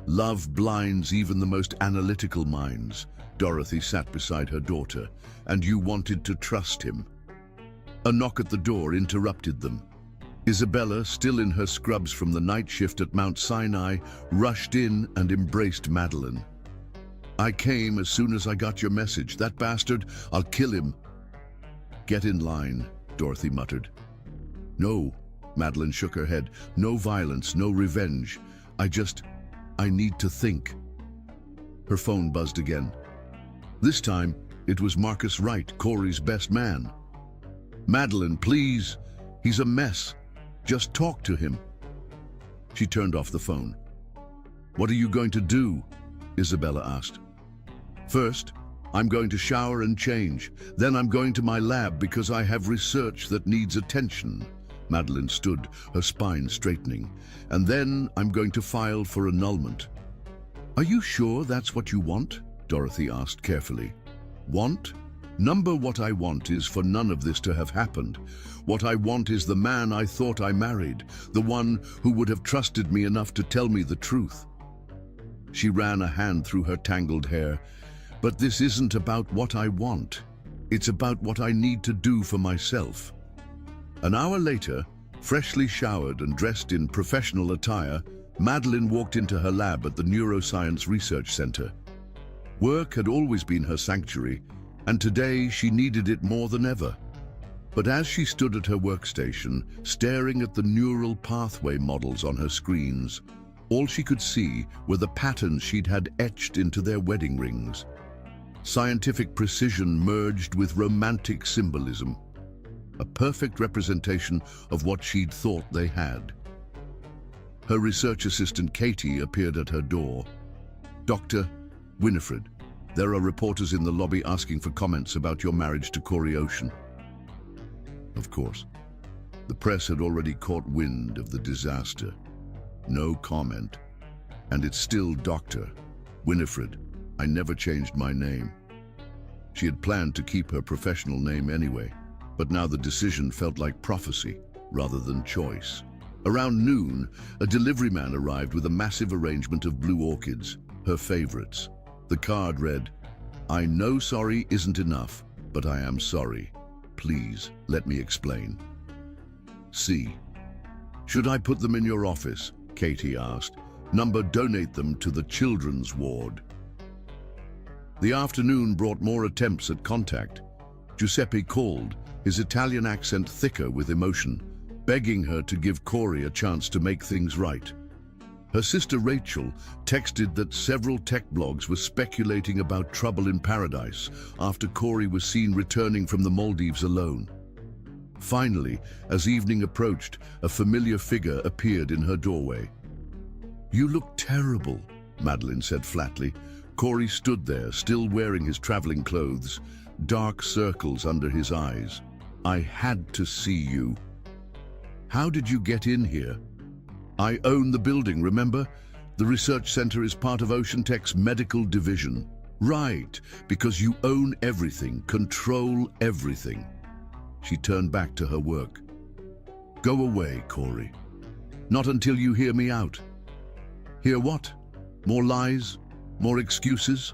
Love blinds even the most analytical minds. Dorothy sat beside her daughter. "And you wanted to trust him." A knock at the door interrupted them. Isabella, still in her scrubs from the night shift at Mount Sinai, rushed in and embraced Madeline. "I came as soon as I got your message. That bastard, I'll kill him." "Get in line," Dorothy muttered. "No," Madeline shook her head. "No violence, no revenge. I need to think." Her phone buzzed again. This time, it was Marcus Wright, Corey's best man. "Madeline, please. He's a mess. Just talk to him." She turned off the phone. "What are you going to do?" Isabella asked. "First, I'm going to shower and change. Then I'm going to my lab because I have research that needs attention." Madeline stood, her spine straightening. "And then I'm going to file for annulment." "Are you sure that's what you want?" Dorothy asked carefully. "Want? Number what I want is for none of this to have happened. What I want is the man I thought I married, the one who would have trusted me enough to tell me the truth." She ran a hand through her tangled hair. "But this isn't about what I want. It's about what I need to do for myself." An hour later, freshly showered and dressed in professional attire, Madeline walked into her lab at the Neuroscience Research Center. Work had always been her sanctuary, and today she needed it more than ever. But as she stood at her workstation, staring at the neural pathway models on her screens, all she could see were the patterns she'd had etched into their wedding rings. Scientific precision merged with romantic symbolism, a perfect representation of what she'd thought they had. Her research assistant Katie appeared at her door. "Dr. Winifred, there are reporters in the lobby asking for comments about your marriage to Corey Ocean." Of course. The press had already caught wind of the disaster. No comment. "And it's still Dr. Winifred. I never changed my name." She had planned to keep her professional name anyway, but now the decision felt like prophecy rather than choice. Around noon, a delivery man arrived with a massive arrangement of blue orchids, her favorites. The card read, "I know sorry isn't enough, but I am sorry. Please, let me explain." See, Should I put them in your office? Katie asked. Number, donate them to the children's ward. The afternoon brought more attempts at contact. Giuseppe called, his Italian accent thicker with emotion, begging her to give Corey a chance to make things right. Her sister Rachel texted that several tech blogs were speculating about trouble in paradise after Corey was seen returning from the Maldives alone. Finally, as evening approached, a familiar figure appeared in her doorway. "You look terrible," Madeline said flatly. Corey stood there, still wearing his traveling clothes, dark circles under his eyes. "I had to see you." "How did you get in here?" "I own the building, remember? The research center is part of Ocean Tech's medical division." "Right, because you own everything, control everything." She turned back to her work. "Go away, Corey. Not until you hear me out." "Hear what? More lies? More excuses?"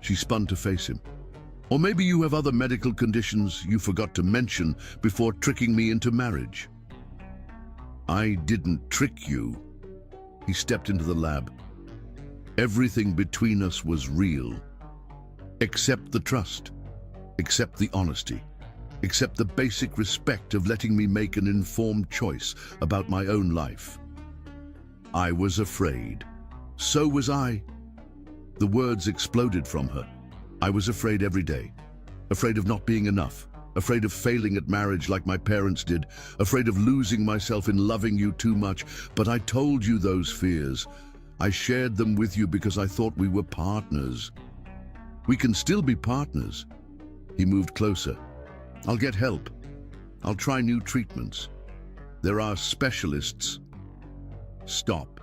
She spun to face him. "Or maybe you have other medical conditions you forgot to mention before tricking me into marriage." "I didn't trick you." He stepped into the lab. "Everything between us was real. Except the trust. Except the honesty. Except the basic respect of letting me make an informed choice about my own life. I was afraid. So was I." The words exploded from her. "I was afraid every day. Afraid of not being enough. Afraid of failing at marriage like my parents did. Afraid of losing myself in loving you too much. But I told you those fears. I shared them with you because I thought we were partners. We can still be partners." He moved closer. "I'll get help. I'll try new treatments. There are specialists." "Stop."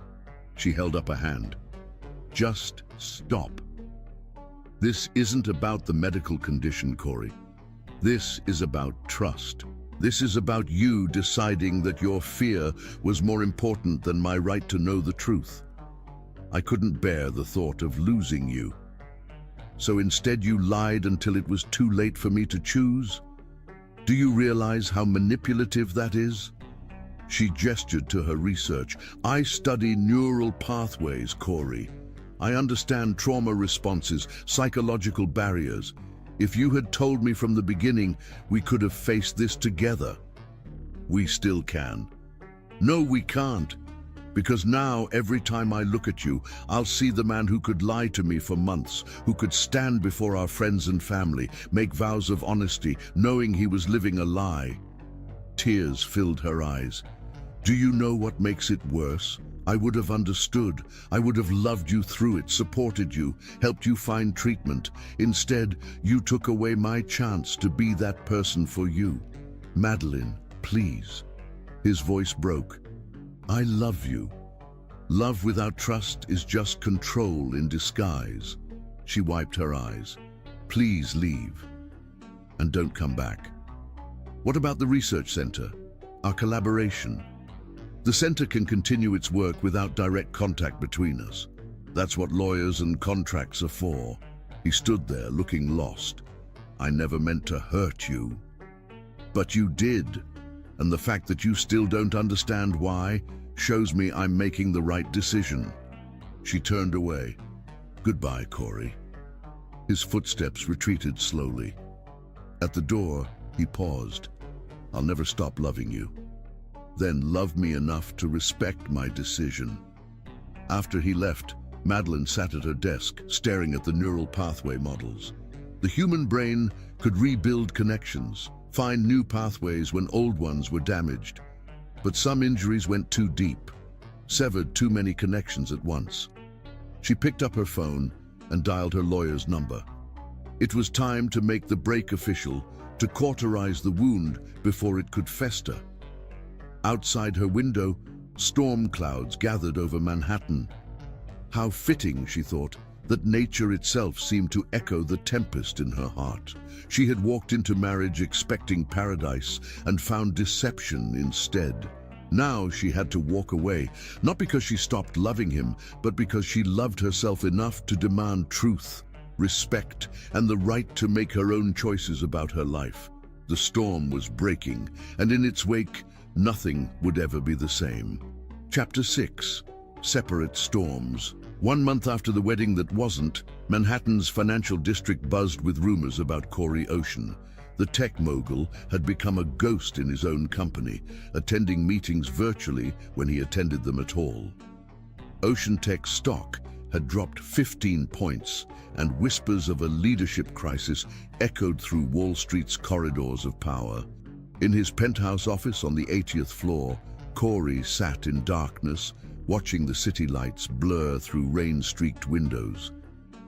She held up a hand. "Just stop. This isn't about the medical condition, Corey. This is about trust. This is about you deciding that your fear was more important than my right to know the truth. I couldn't bear the thought of losing you. So instead you lied until it was too late for me to choose? Do you realize how manipulative that is?" She gestured to her research. "I study neural pathways, Corey. I understand trauma responses, psychological barriers. If you had told me from the beginning, we could have faced this together." "We still can." "No, we can't. Because now, every time I look at you, I'll see the man who could lie to me for months, who could stand before our friends and family, make vows of honesty, knowing he was living a lie." Tears filled her eyes. "Do you know what makes it worse? I would have understood. I would have loved you through it, supported you, helped you find treatment. Instead, you took away my chance to be that person for you. Madeline, please." His voice broke. "I love you. Love without trust is just control in disguise." She wiped her eyes. "Please leave. And don't come back." "What about the research center? Our collaboration?" "The center can continue its work without direct contact between us. That's what lawyers and contracts are for." He stood there looking lost. "I never meant to hurt you." "But you did. And the fact that you still don't understand why shows me I'm making the right decision." She turned away. "Goodbye, Corey." His footsteps retreated slowly. At the door, he paused. "I'll never stop loving you. Then love me enough to respect my decision." After he left, Madeline sat at her desk, staring at the neural pathway models. The human brain could rebuild connections, find new pathways when old ones were damaged. But some injuries went too deep, severed too many connections at once. She picked up her phone and dialed her lawyer's number. It was time to make the break official, to cauterize the wound before it could fester. Outside her window, storm clouds gathered over Manhattan. How fitting, she thought, that nature itself seemed to echo the tempest in her heart. She had walked into marriage expecting paradise and found deception instead. Now she had to walk away, not because she stopped loving him, but because she loved herself enough to demand truth, respect, and the right to make her own choices about her life. The storm was breaking, and in its wake, Nothing would ever be the same. Chapter 6. Separate Storms. 1 month after the wedding that wasn't, Manhattan's financial district buzzed with rumors about Corey Ocean. The tech mogul had become a ghost in his own company, attending meetings virtually when he attended them at all. Ocean Tech's stock had dropped 15 points, and whispers of a leadership crisis echoed through Wall Street's corridors of power. In his penthouse office on the 80th floor, Corey sat in darkness, watching the city lights blur through rain-streaked windows.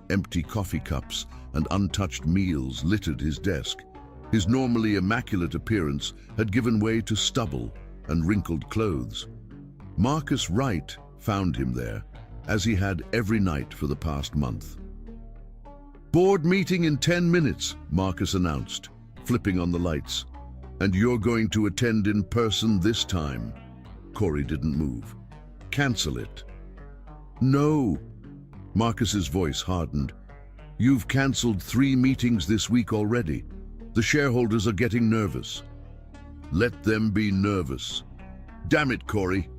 Empty coffee cups and untouched meals littered his desk. His normally immaculate appearance had given way to stubble and wrinkled clothes. Marcus Wright found him there, as he had every night for the past month. "Board meeting in 10 minutes, Marcus announced, flipping on the lights. "And you're going to attend in person this time." Corey didn't move. "Cancel it." "No." Marcus's voice hardened. "You've canceled 3 meetings this week already. The shareholders are getting nervous." "Let them be nervous." "Damn it, Corey."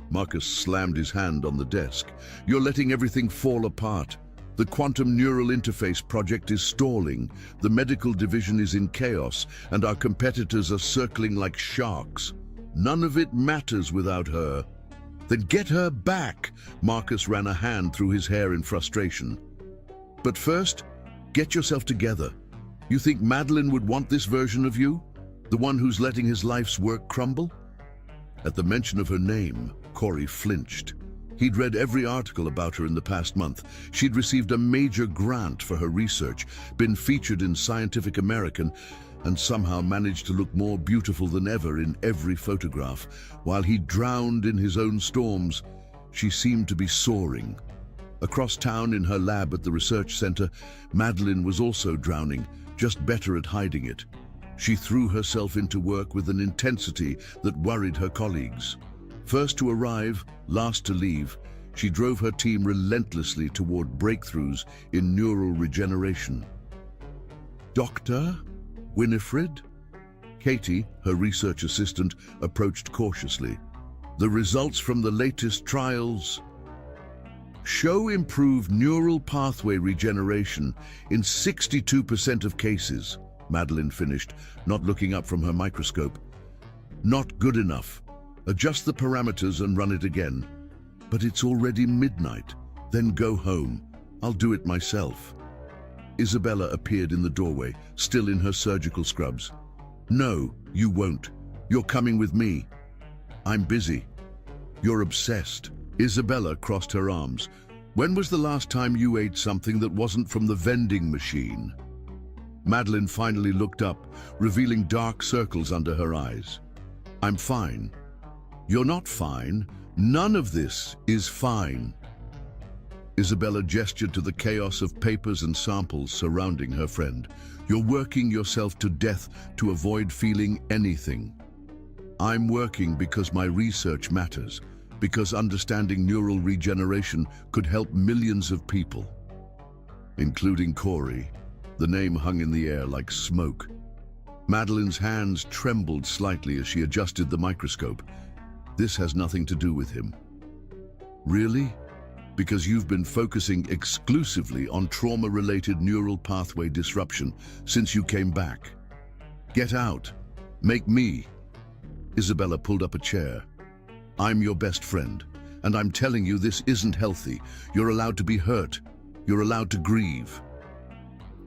Marcus slammed his hand on the desk. "You're letting everything fall apart. The quantum neural interface project is stalling, the medical division is in chaos, and our competitors are circling like sharks. None of it matters without her." "Then get her back." Marcus ran a hand through his hair in frustration. "But first, get yourself together. You think Madeline would want this version of you? The one who's letting his life's work crumble?" At the mention of her name, Corey flinched. He'd read every article about her in the past month. She'd received a major grant for her research, been featured in Scientific American, and somehow managed to look more beautiful than ever in every photograph. While he drowned in his own storms, she seemed to be soaring. Across town in her lab at the research center, Madeline was also drowning, just better at hiding it. She threw herself into work with an intensity that worried her colleagues. First to arrive, last to leave, she drove her team relentlessly toward breakthroughs in neural regeneration. "Dr. Winifred?" Katie, her research assistant, approached cautiously. "The results from the latest trials show improved neural pathway regeneration in 62% of cases," Madeline finished, not looking up from her microscope. "Not good enough. Adjust the parameters and run it again." "But it's already midnight." "Then go home. I'll do it myself." Isabella appeared in the doorway, still in her surgical scrubs. "No, you won't. You're coming with me." "I'm busy." "You're obsessed." Isabella crossed her arms. "When was the last time you ate something that wasn't from the vending machine?" Madeline finally looked up, revealing dark circles under her eyes. "I'm fine." "You're not fine. None of this is fine." Isabella gestured to the chaos of papers and samples surrounding her friend. "You're working yourself to death to avoid feeling anything." "I'm working because my research matters, because understanding neural regeneration could help millions of people." Including Corey. The name hung in the air like smoke. Madeline's hands trembled slightly as she adjusted the microscope. "This has nothing to do with him." "Really? Because you've been focusing exclusively on trauma-related neural pathway disruption since you came back. Get out. Make me." Isabella pulled up a chair. "I'm your best friend, and I'm telling you this isn't healthy. You're allowed to be hurt. You're allowed to grieve."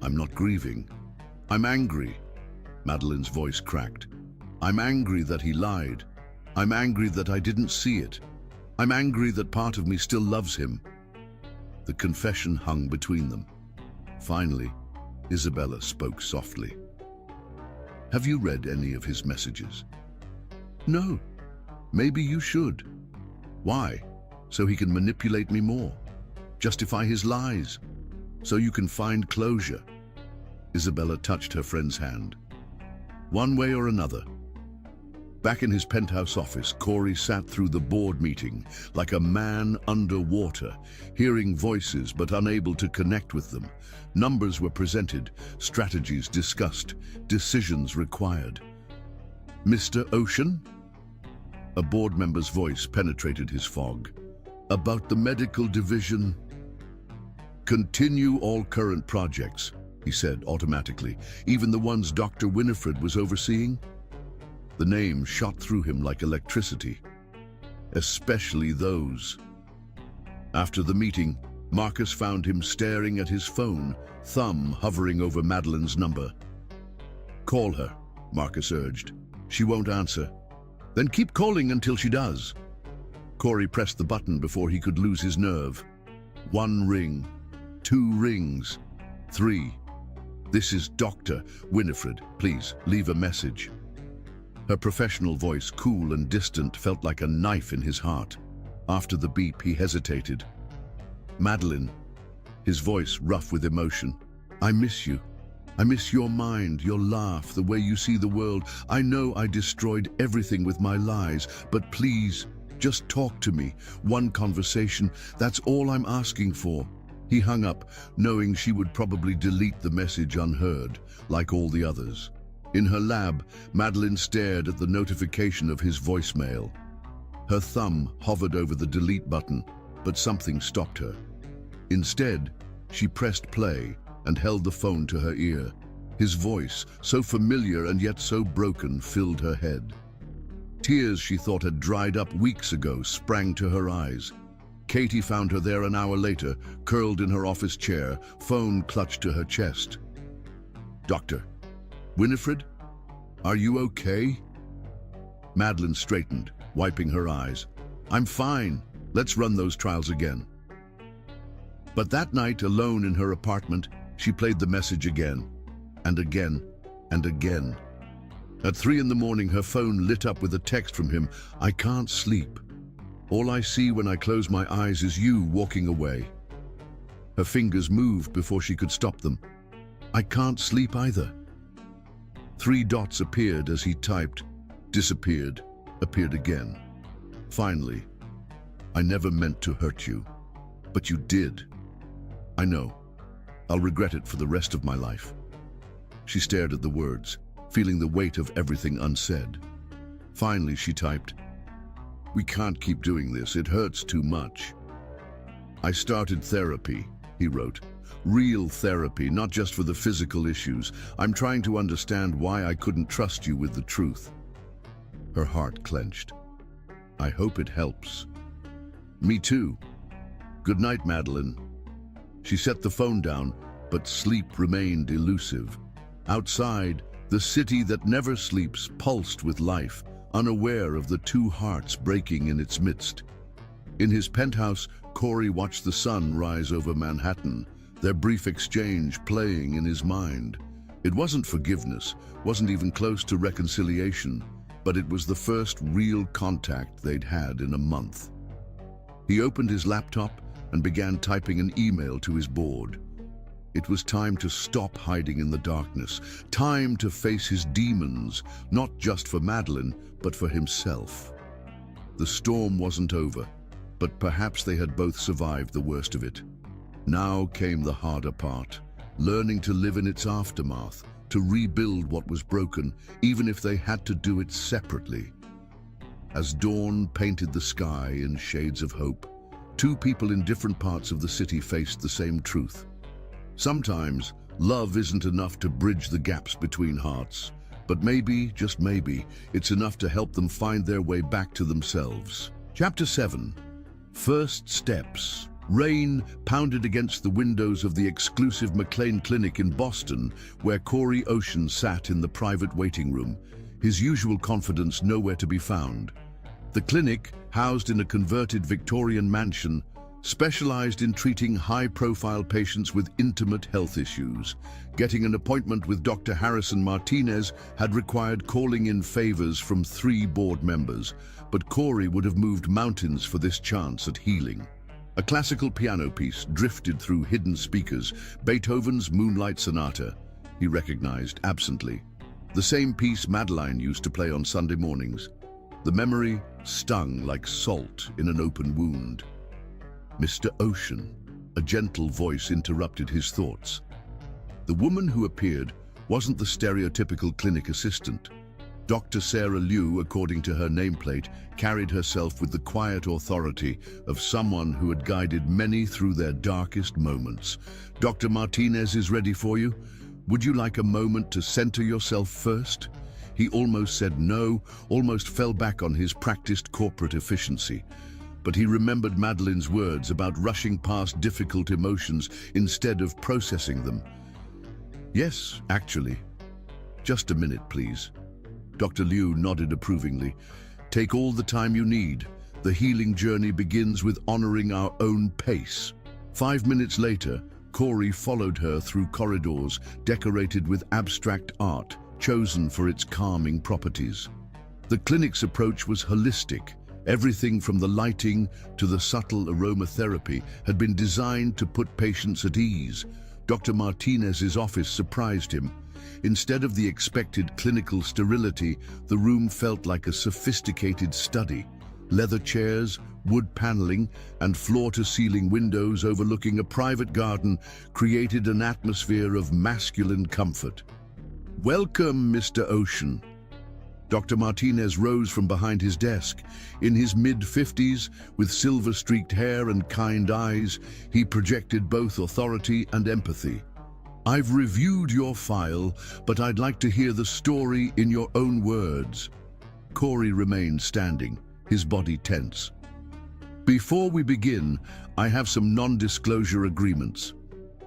"I'm not grieving. I'm angry." Madeline's voice cracked. "I'm angry that he lied. I'm angry that I didn't see it. I'm angry that part of me still loves him." The confession hung between them. Finally, Isabella spoke softly. "Have you read any of his messages?" "No." "Maybe you should." "Why? So he can manipulate me more? Justify his lies? So you can find closure?" Isabella touched her friend's hand. "One way or another." Back in his penthouse office, Corey sat through the board meeting like a man underwater, hearing voices but unable to connect with them. Numbers were presented, strategies discussed, decisions required. "Mr. Ocean?" A board member's voice penetrated his fog. About the medical division. Continue all current projects, he said automatically, even the ones Dr. Winifred was overseeing. The name shot through him like electricity. Especially those. After the meeting, Marcus found him staring at his phone, thumb hovering over Madeline's number. Call her, Marcus urged. She won't answer. Then keep calling until she does. Corey pressed the button before he could lose his nerve. 1 ring, 2 rings, 3. This is Dr. Winifred. Please, leave a message. Her professional voice, cool and distant, felt like a knife in his heart. After the beep, he hesitated. Madeline, his voice rough with emotion. I miss you. I miss your mind, your laugh, the way you see the world. I know I destroyed everything with my lies, but please, just talk to me. 1 conversation, that's all I'm asking for. He hung up, knowing she would probably delete the message unheard, like all the others. In her lab, Madeline stared at the notification of his voicemail. Her thumb hovered over the delete button, but something stopped her. Instead, she pressed play and held the phone to her ear. His voice, so familiar and yet so broken, filled her head. Tears she thought had dried up weeks ago sprang to her eyes. Katie found her there an hour later, curled in her office chair, phone clutched to her chest. Doctor, Winifred, are you okay? Madeline straightened, wiping her eyes. I'm fine. Let's run those trials again. But that night, alone in her apartment, she played the message again, and again, and again. At 3 in the morning, her phone lit up with a text from him. I can't sleep. All I see when I close my eyes is you walking away. Her fingers moved before she could stop them. I can't sleep either. 3 dots appeared as he typed, disappeared, appeared again. Finally, I never meant to hurt you, but you did. I know. I'll regret it for the rest of my life. She stared at the words, feeling the weight of everything unsaid. Finally, she typed, we can't keep doing this. It hurts too much. I started therapy, he wrote. Real therapy, not just for the physical issues. I'm trying to understand why I couldn't trust you with the truth. Her heart clenched. I hope it helps. Me too. Good night, Madeline. She set the phone down, but sleep remained elusive. Outside, the city that never sleeps pulsed with life, unaware of the 2 hearts breaking in its midst. In his penthouse, Corey watched the sun rise over Manhattan, their brief exchange playing in his mind. It wasn't forgiveness, wasn't even close to reconciliation, but it was the first real contact they'd had in a month. He opened his laptop and began typing an email to his board. It was time to stop hiding in the darkness, time to face his demons, not just for Madeline, but for himself. The storm wasn't over, but perhaps they had both survived the worst of it. Now came the harder part, learning to live in its aftermath, to rebuild what was broken, even if they had to do it separately. As dawn painted the sky in shades of hope, 2 people in different parts of the city faced the same truth. Sometimes, love isn't enough to bridge the gaps between hearts, but maybe, just maybe, it's enough to help them find their way back to themselves. Chapter 7. First Steps. Rain pounded against the windows of the exclusive McLean Clinic in Boston, where Corey Ocean sat in the private waiting room, his usual confidence nowhere to be found. The clinic, housed in a converted Victorian mansion, specialized in treating high-profile patients with intimate health issues. Getting an appointment with Dr. Harrison Martinez had required calling in favors from 3 board members, but Corey would have moved mountains for this chance at healing. A classical piano piece drifted through hidden speakers, Beethoven's Moonlight Sonata, he recognized absently. The same piece Madeline used to play on Sunday mornings. The memory stung like salt in an open wound. Mr. Ocean, a gentle voice interrupted his thoughts. The woman who appeared wasn't the stereotypical clinic assistant. Dr. Sarah Liu, according to her nameplate, carried herself with the quiet authority of someone who had guided many through their darkest moments. Dr. Martinez is ready for you. Would you like a moment to center yourself first? He almost said no, almost fell back on his practiced corporate efficiency. But he remembered Madeline's words about rushing past difficult emotions instead of processing them. Yes, actually. Just a minute, please. Dr. Liu nodded approvingly. Take all the time you need. The healing journey begins with honoring our own pace. 5 minutes later, Corey followed her through corridors decorated with abstract art, chosen for its calming properties. The clinic's approach was holistic. Everything from the lighting to the subtle aromatherapy had been designed to put patients at ease. Dr. Martinez's office surprised him. Instead of the expected clinical sterility, the room felt like a sophisticated study. Leather chairs, wood paneling, and floor-to-ceiling windows overlooking a private garden created an atmosphere of masculine comfort. Welcome, Mr. Ocean. Dr. Martinez rose from behind his desk. In his mid-50s, with silver-streaked hair and kind eyes, he projected both authority and empathy. I've reviewed your file, but I'd like to hear the story in your own words. Corey remained standing, his body tense. Before we begin, I have some non-disclosure agreements.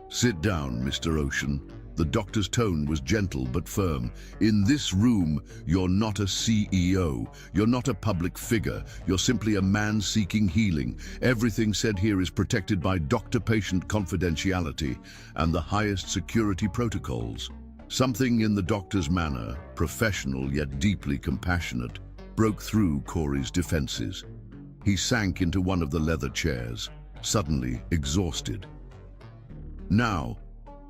Sit down, Mr. Ocean. The doctor's tone was gentle but firm. In this room, you're not a CEO. You're not a public figure. You're simply a man seeking healing. Everything said here is protected by doctor-patient confidentiality and the highest security protocols. Something in the doctor's manner, professional yet deeply compassionate, broke through Corey's defenses. He sank into one of the leather chairs, suddenly exhausted. Now,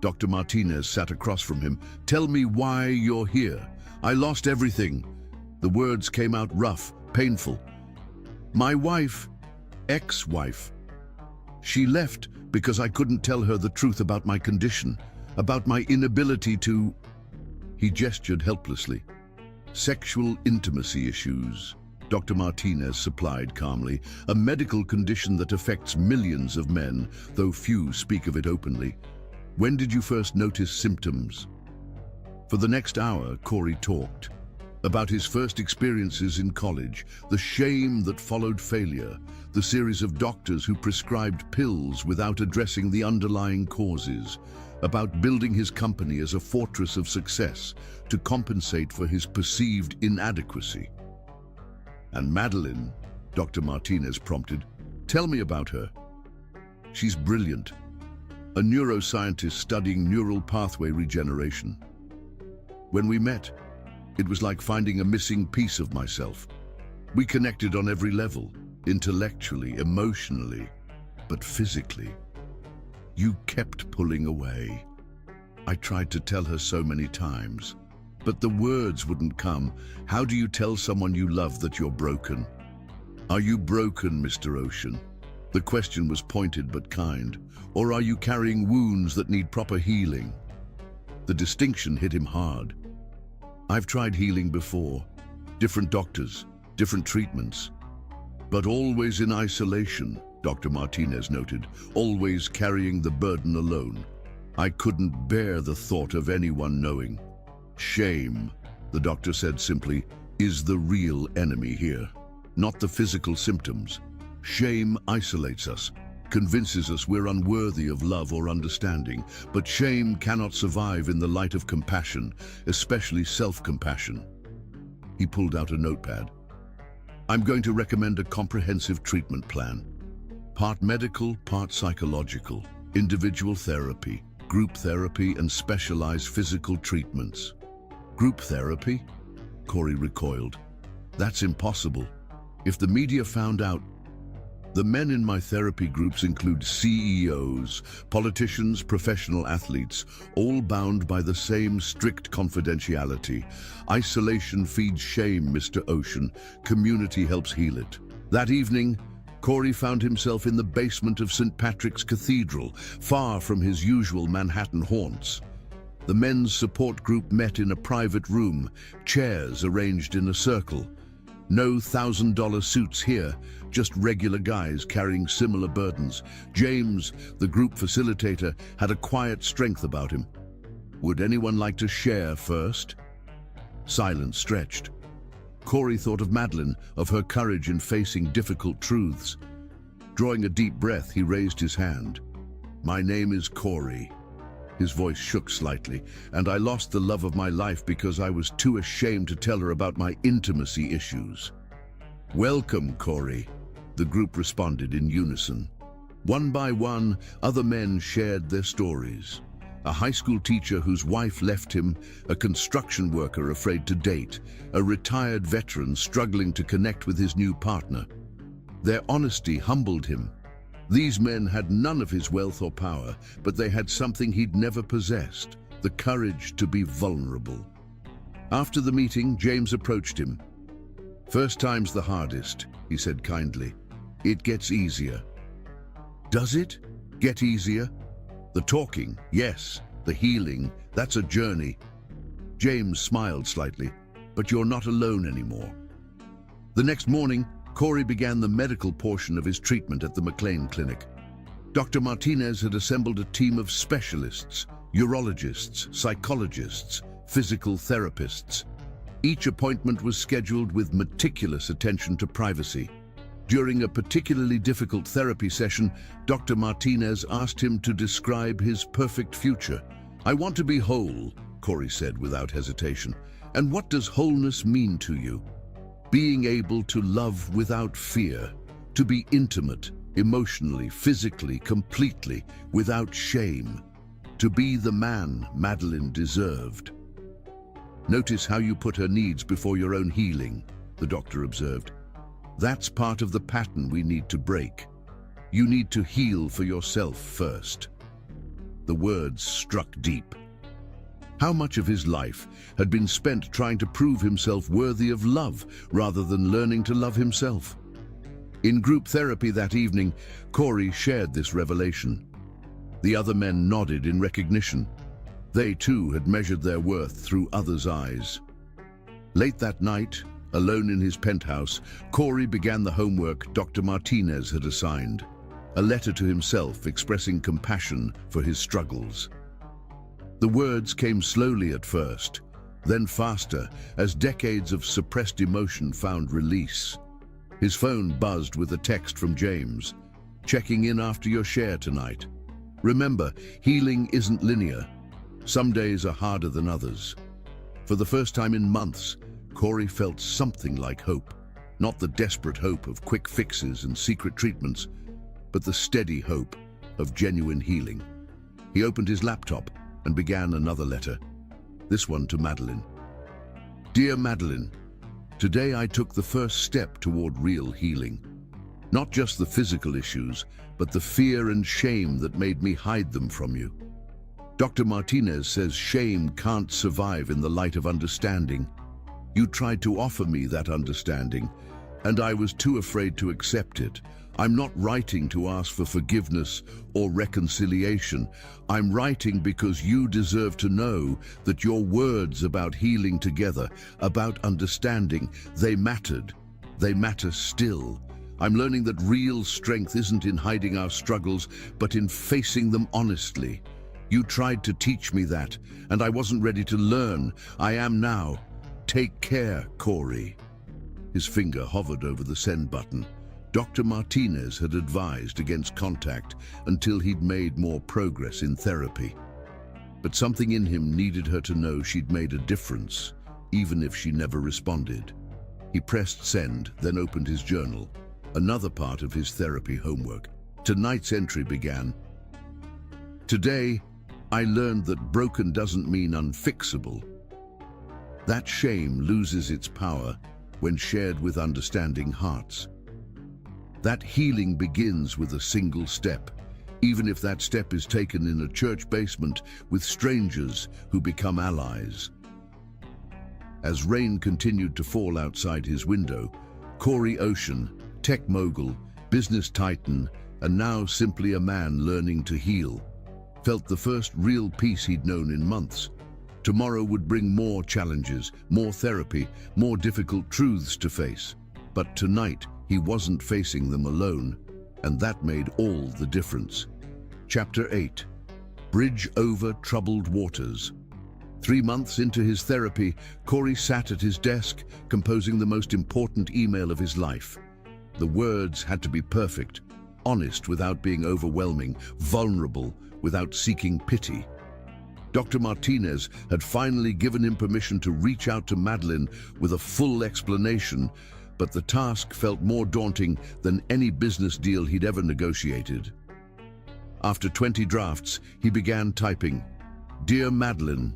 Dr. Martinez sat across from him. Tell me why you're here. I lost everything. The words came out rough, painful. My wife, ex-wife. She left because I couldn't tell her the truth about my condition, about my inability to... He gestured helplessly. Sexual intimacy issues, Dr. Martinez supplied calmly, a medical condition that affects millions of men, though few speak of it openly. When did you first notice symptoms? For the next hour, Corey talked about his first experiences in college, the shame that followed failure, the series of doctors who prescribed pills without addressing the underlying causes, about building his company as a fortress of success to compensate for his perceived inadequacy. And Madeline, Dr. Martinez prompted, tell me about her. She's brilliant. A neuroscientist studying neural pathway regeneration. When we met, it was like finding a missing piece of myself. We connected on every level, intellectually, emotionally, but physically. You kept pulling away. I tried to tell her so many times, but the words wouldn't come. How do you tell someone you love that you're broken? Are you broken, Mr. Ocean? The question was pointed but kind. Or are you carrying wounds that need proper healing? The distinction hit him hard. I've tried healing before. Different doctors, different treatments. But always in isolation, Dr. Martinez noted, always carrying the burden alone. I couldn't bear the thought of anyone knowing. Shame, the doctor said simply, is the real enemy here, not the physical symptoms. Shame isolates us, convinces us we're unworthy of love or understanding, but shame cannot survive in the light of compassion, especially self-compassion. He pulled out a notepad. I'm going to recommend a comprehensive treatment plan. Part medical, part psychological, individual therapy, group therapy, and specialized physical treatments. Group therapy? Corey recoiled. That's impossible. If the media found out, the men in my therapy groups include CEOs, politicians, professional athletes, all bound by the same strict confidentiality. Isolation feeds shame, Mr. Ocean. Community helps heal it. That evening, Corey found himself in the basement of St. Patrick's Cathedral, far from his usual Manhattan haunts. The men's support group met in a private room, chairs arranged in a circle. No $1,000 suits here, just regular guys carrying similar burdens. James, the group facilitator, had a quiet strength about him. Would anyone like to share first? Silence stretched. Corey thought of Madeline, of her courage in facing difficult truths. Drawing a deep breath, he raised his hand. "My name is Corey." His voice shook slightly, "and I lost the love of my life because I was too ashamed to tell her about my intimacy issues." "Welcome, Corey," the group responded in unison. One by one, other men shared their stories. A high school teacher whose wife left him, a construction worker afraid to date, a retired veteran struggling to connect with his new partner. Their honesty humbled him. These men had none of his wealth or power, but they had something he'd never possessed, the courage to be vulnerable. After the meeting, James approached him. "First time's the hardest," he said kindly. "It gets easier." "Does it get easier?" "The talking, yes. The healing, that's a journey." James smiled slightly. "But you're not alone anymore." The next morning, Corey began the medical portion of his treatment at the McLean Clinic. Dr. Martinez had assembled a team of specialists, urologists, psychologists, physical therapists. Each appointment was scheduled with meticulous attention to privacy. During a particularly difficult therapy session, Dr. Martinez asked him to describe his perfect future. "I want to be whole," Corey said without hesitation. "And what does wholeness mean to you?" "Being able to love without fear, to be intimate, emotionally, physically, completely, without shame, to be the man Madeline deserved." "Notice how you put her needs before your own healing," the doctor observed. "That's part of the pattern we need to break. You need to heal for yourself first." The words struck deep. How much of his life had been spent trying to prove himself worthy of love rather than learning to love himself? In group therapy that evening, Corey shared this revelation. The other men nodded in recognition. They too had measured their worth through others' eyes. Late that night, alone in his penthouse, Corey began the homework Dr. Martinez had assigned, a letter to himself expressing compassion for his struggles. The words came slowly at first, then faster as decades of suppressed emotion found release. His phone buzzed with a text from James. "Checking in after your share tonight. Remember, healing isn't linear. Some days are harder than others." For the first time in months, Corey felt something like hope. Not the desperate hope of quick fixes and secret treatments, but the steady hope of genuine healing. He opened his laptop and began another letter, this one to Madeline. "Dear Madeline, today I took the first step toward real healing. Not just the physical issues, but the fear and shame that made me hide them from you. Dr. Martinez says shame can't survive in the light of understanding. You tried to offer me that understanding, and I was too afraid to accept it. I'm not writing to ask for forgiveness or reconciliation. I'm writing because you deserve to know that your words about healing together, about understanding, they mattered. They matter still. I'm learning that real strength isn't in hiding our struggles, but in facing them honestly. You tried to teach me that, and I wasn't ready to learn. I am now. Take care, Corey." His finger hovered over the send button. Dr. Martinez had advised against contact until he'd made more progress in therapy. But something in him needed her to know she'd made a difference, even if she never responded. He pressed send, then opened his journal, another part of his therapy homework. Tonight's entry began. "Today, I learned that broken doesn't mean unfixable. That shame loses its power when shared with understanding hearts. That healing begins with a single step, even if that step is taken in a church basement with strangers who become allies." As rain continued to fall outside his window, Corey Ocean, tech mogul, business titan, and now simply a man learning to heal, felt the first real peace he'd known in months. Tomorrow would bring more challenges, more therapy, more difficult truths to face. But tonight, he wasn't facing them alone, and that made all the difference. Chapter 8. Bridge over troubled waters. 3 months into his therapy, Corey sat at his desk, composing the most important email of his life. The words had to be perfect, honest without being overwhelming, vulnerable without seeking pity. Dr. Martinez had finally given him permission to reach out to Madeline with a full explanation, but the task felt more daunting than any business deal he'd ever negotiated. After 20 drafts, he began typing, "Dear Madeline,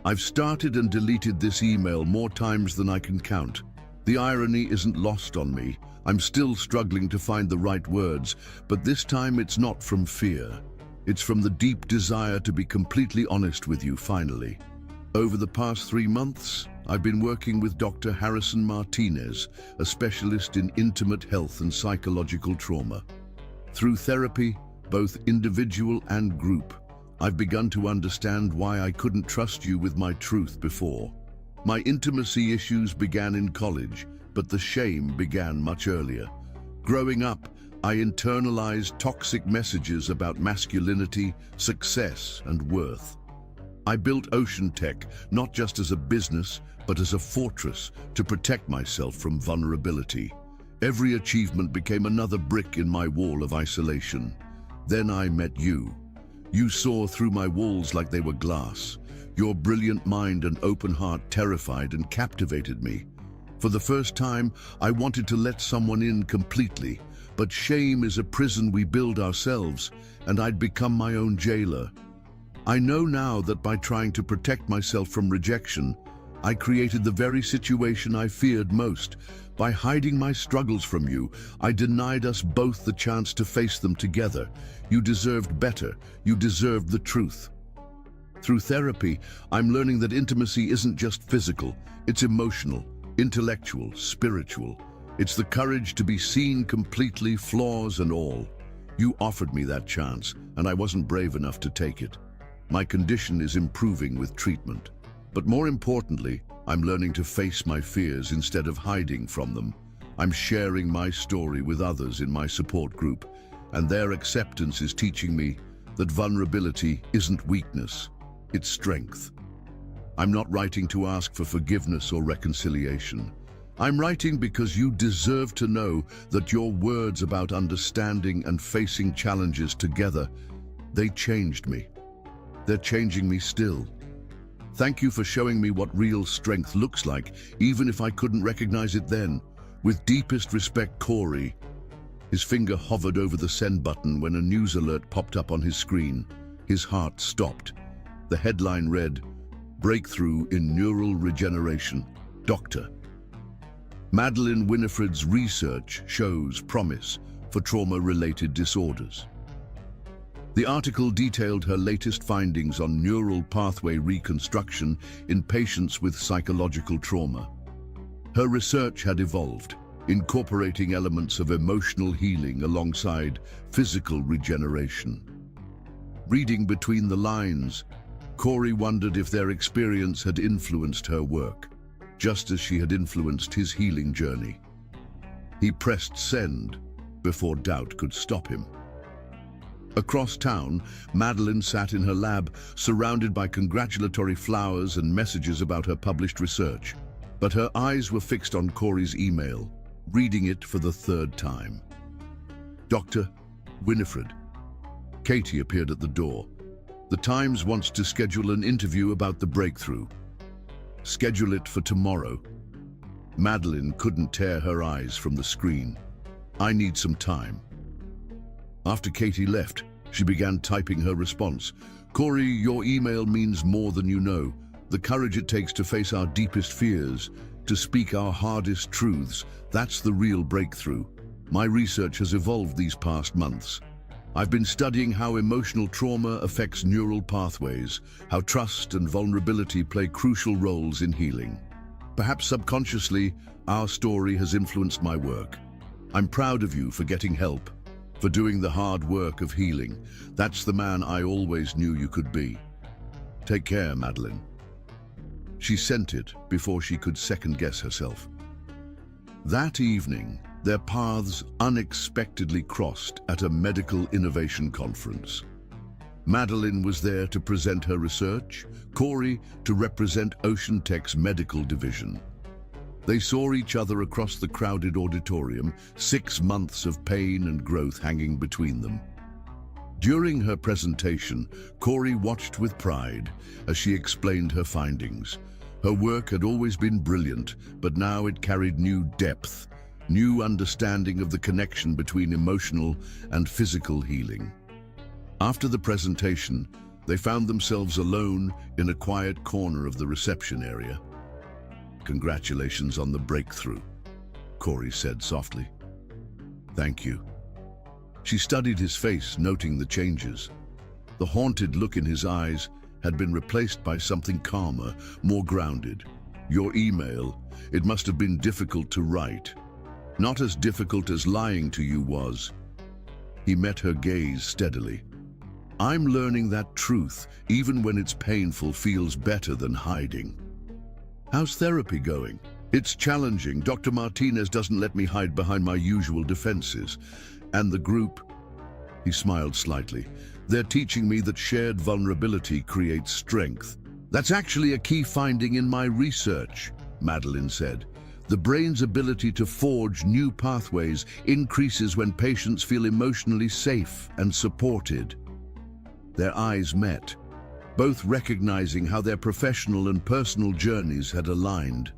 I've started and deleted this email more times than I can count. The irony isn't lost on me. I'm still struggling to find the right words, but this time it's not from fear. It's from the deep desire to be completely honest with you finally. Over the past 3 months, I've been working with Dr. Harrison Martinez, a specialist in intimate health and psychological trauma. Through therapy, both individual and group, I've begun to understand why I couldn't trust you with my truth before. My intimacy issues began in college, but the shame began much earlier. Growing up, I internalized toxic messages about masculinity, success, and worth. I built Ocean Tech not just as a business, but as a fortress to protect myself from vulnerability. Every achievement became another brick in my wall of isolation. Then I met you. You saw through my walls like they were glass. Your brilliant mind and open heart terrified and captivated me. For the first time, I wanted to let someone in completely, but shame is a prison we build ourselves, and I'd become my own jailer. I know now that by trying to protect myself from rejection, I created the very situation I feared most. By hiding my struggles from you, I denied us both the chance to face them together. You deserved better. You deserved the truth. Through therapy, I'm learning that intimacy isn't just physical, it's emotional, intellectual, spiritual. It's the courage to be seen completely, flaws and all. You offered me that chance, and I wasn't brave enough to take it. My condition is improving with treatment. But more importantly, I'm learning to face my fears instead of hiding from them. I'm sharing my story with others in my support group, and their acceptance is teaching me that vulnerability isn't weakness, it's strength. I'm not writing to ask for forgiveness or reconciliation. I'm writing because you deserve to know that your words about understanding and facing challenges together, they changed me. They're changing me still. Thank you for showing me what real strength looks like, even if I couldn't recognize it then. With deepest respect, Corey. His finger hovered over the send button when a news alert popped up on his screen. His heart stopped. The headline read, "Breakthrough in Neural Regeneration. Doctor." Madeline Winifred's research shows promise for trauma-related disorders. The article detailed her latest findings on neural pathway reconstruction in patients with psychological trauma. Her research had evolved, incorporating elements of emotional healing alongside physical regeneration. Reading between the lines, Corey wondered if their experience had influenced her work, just as she had influenced his healing journey. He pressed send before doubt could stop him. Across town, Madeline sat in her lab, surrounded by congratulatory flowers and messages about her published research. But her eyes were fixed on Corey's email, reading it for the 3rd time. "Dr. Winifred." Katie appeared at the door. "The Times wants to schedule an interview about the breakthrough. Schedule it for tomorrow." Madeline couldn't tear her eyes from the screen. "I need some time." After Katie left, she began typing her response. "Corey, your email means more than you know. The courage it takes to face our deepest fears, to speak our hardest truths, that's the real breakthrough. My research has evolved these past months. I've been studying how emotional trauma affects neural pathways, how trust and vulnerability play crucial roles in healing. Perhaps subconsciously, our story has influenced my work. I'm proud of you for getting help, for doing the hard work of healing. That's the man I always knew you could be. Take care, Madeline." She sent it before she could second-guess herself. That evening, their paths unexpectedly crossed at a medical innovation conference. Madeline was there to present her research, Corey to represent Ocean Tech's medical division. They saw each other across the crowded auditorium, 6 months of pain and growth hanging between them. During her presentation, Corey watched with pride as she explained her findings. Her work had always been brilliant, but now it carried new depth, new understanding of the connection between emotional and physical healing. After the presentation, they found themselves alone in a quiet corner of the reception area. "Congratulations on the breakthrough," Corey said softly. "Thank you." She studied his face, noting the changes. The haunted look in his eyes had been replaced by something calmer, more grounded. "Your email, it must have been difficult to write. Not as difficult as lying to you was." He met her gaze steadily. "I'm learning that truth, even when it's painful, feels better than hiding." "How's therapy going?" "It's challenging. Dr. Martinez doesn't let me hide behind my usual defenses. And the group," he smiled slightly, "they're teaching me that shared vulnerability creates strength." "That's actually a key finding in my research," Madeline said. "The brain's ability to forge new pathways increases when patients feel emotionally safe and supported." Their eyes met, both recognizing how their professional and personal journeys had aligned.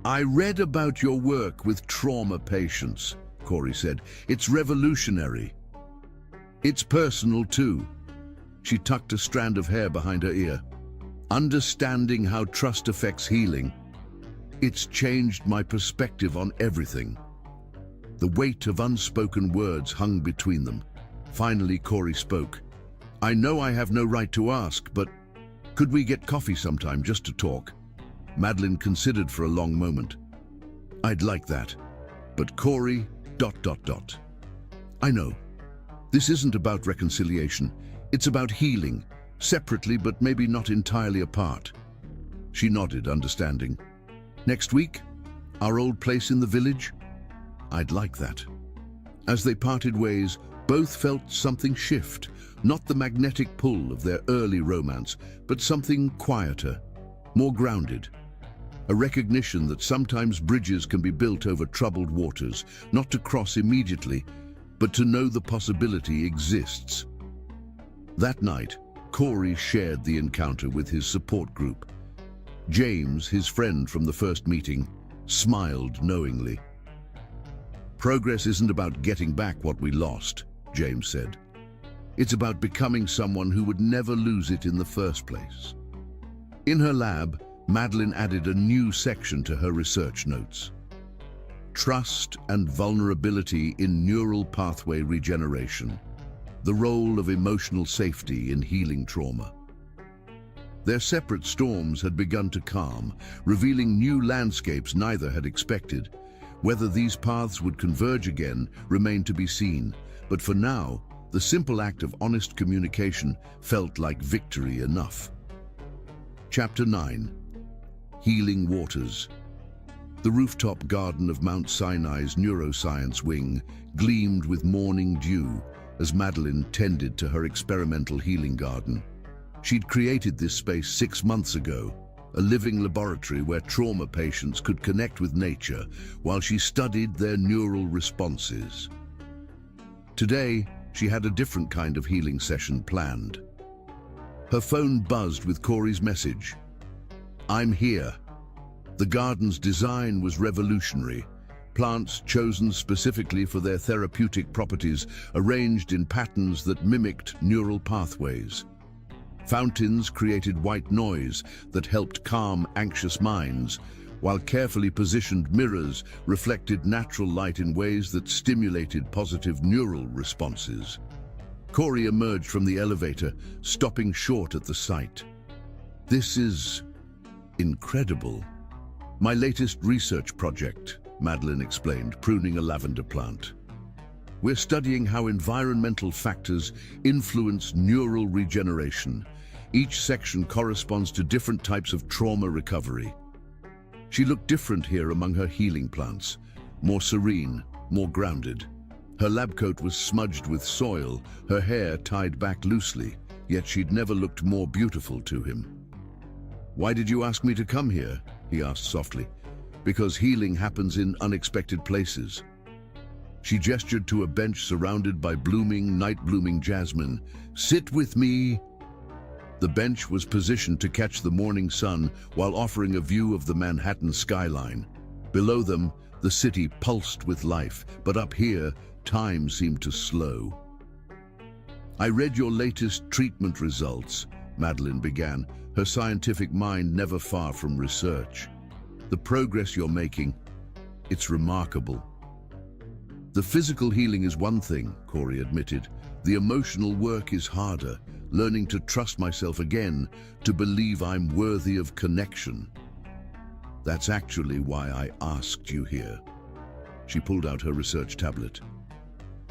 "I read about your work with trauma patients," Corey said. "It's revolutionary. It's personal too." She tucked a strand of hair behind her ear. "Understanding how trust affects healing, it's changed my perspective on everything." The weight of unspoken words hung between them. Finally, Corey spoke. "I know I have no right to ask, but could we get coffee sometime just to talk?" Madeline considered for a long moment. "I'd like that. But Corey, ... I know. This isn't about reconciliation. It's about healing, separately but maybe not entirely apart." She nodded, understanding. "Next week? Our old place in the village?" "I'd like that." As they parted ways, both felt something shift. Not the magnetic pull of their early romance, but something quieter, more grounded. A recognition that sometimes bridges can be built over troubled waters, not to cross immediately, but to know the possibility exists. That night, Corey shared the encounter with his support group. James, his friend from the first meeting, smiled knowingly. "Progress isn't about getting back what we lost," James said. "It's about becoming someone who would never lose it in the first place." In her lab, Madeline added a new section to her research notes. Trust and vulnerability in neural pathway regeneration. The role of emotional safety in healing trauma. Their separate storms had begun to calm, revealing new landscapes neither had expected. Whether these paths would converge again remained to be seen, but for now, the simple act of honest communication felt like victory enough. Chapter 9. Healing Waters. The rooftop garden of Mount Sinai's neuroscience wing gleamed with morning dew as Madeline tended to her experimental healing garden. She'd created this space 6 months ago, a living laboratory where trauma patients could connect with nature while she studied their neural responses. Today, she had a different kind of healing session planned. Her phone buzzed with Corey's message. "I'm here." The garden's design was revolutionary. Plants chosen specifically for their therapeutic properties, arranged in patterns that mimicked neural pathways. Fountains created white noise that helped calm anxious minds, while carefully positioned mirrors reflected natural light in ways that stimulated positive neural responses. Corey emerged from the elevator, stopping short at the sight. "This is incredible. My latest research project," Madeline explained, pruning a lavender plant. "We're studying how environmental factors influence neural regeneration, Each section corresponds to different types of trauma recovery. She looked different here among her healing plants, more serene, more grounded. Her lab coat was smudged with soil, her hair tied back loosely, yet she'd never looked more beautiful to him. "Why did you ask me to come here?" he asked softly. "Because healing happens in unexpected places." She gestured to a bench surrounded by blooming, night-blooming jasmine. "Sit with me." The bench was positioned to catch the morning sun while offering a view of the Manhattan skyline. Below them, the city pulsed with life, but up here, time seemed to slow. "I read your latest treatment results," Madeline began, her scientific mind never far from research. "The progress you're making, it's remarkable." "The physical healing is one thing," Corey admitted. "The emotional work is harder, learning to trust myself again, to believe I'm worthy of connection. That's actually why I asked you here." She pulled out her research tablet.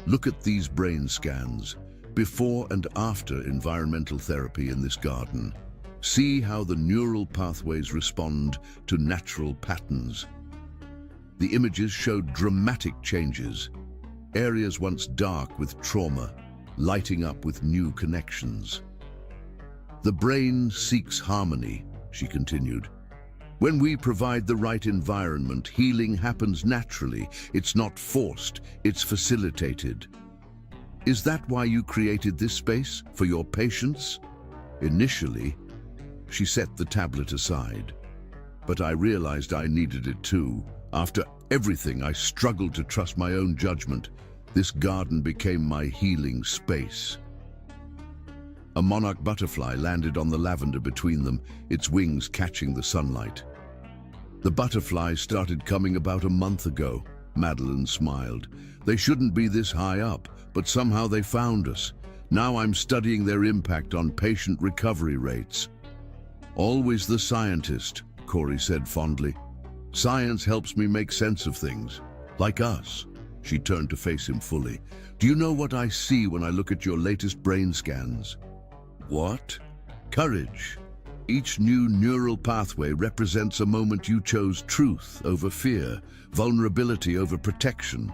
"Look at these brain scans, before and after environmental therapy in this garden. See how the neural pathways respond to natural patterns." The images showed dramatic changes. Areas once dark with trauma, lighting up with new connections. "The brain seeks harmony," she continued. "When we provide the right environment, healing happens naturally. It's not forced, it's facilitated." "Is that why you created this space, for your patients?" "Initially." She set the tablet aside. "But I realized I needed it too. After everything, I struggled to trust my own judgment. This garden became my healing space." A monarch butterfly landed on the lavender between them, its wings catching the sunlight. "The butterflies started coming about a month ago," Madeline smiled. "They shouldn't be this high up, but somehow they found us. Now I'm studying their impact on patient recovery rates." "Always the scientist," Corey said fondly. "Science helps me make sense of things. Like us." She turned to face him fully. "Do you know what I see when I look at your latest brain scans?" "What?" "Courage. Each new neural pathway represents a moment you chose truth over fear, vulnerability over protection.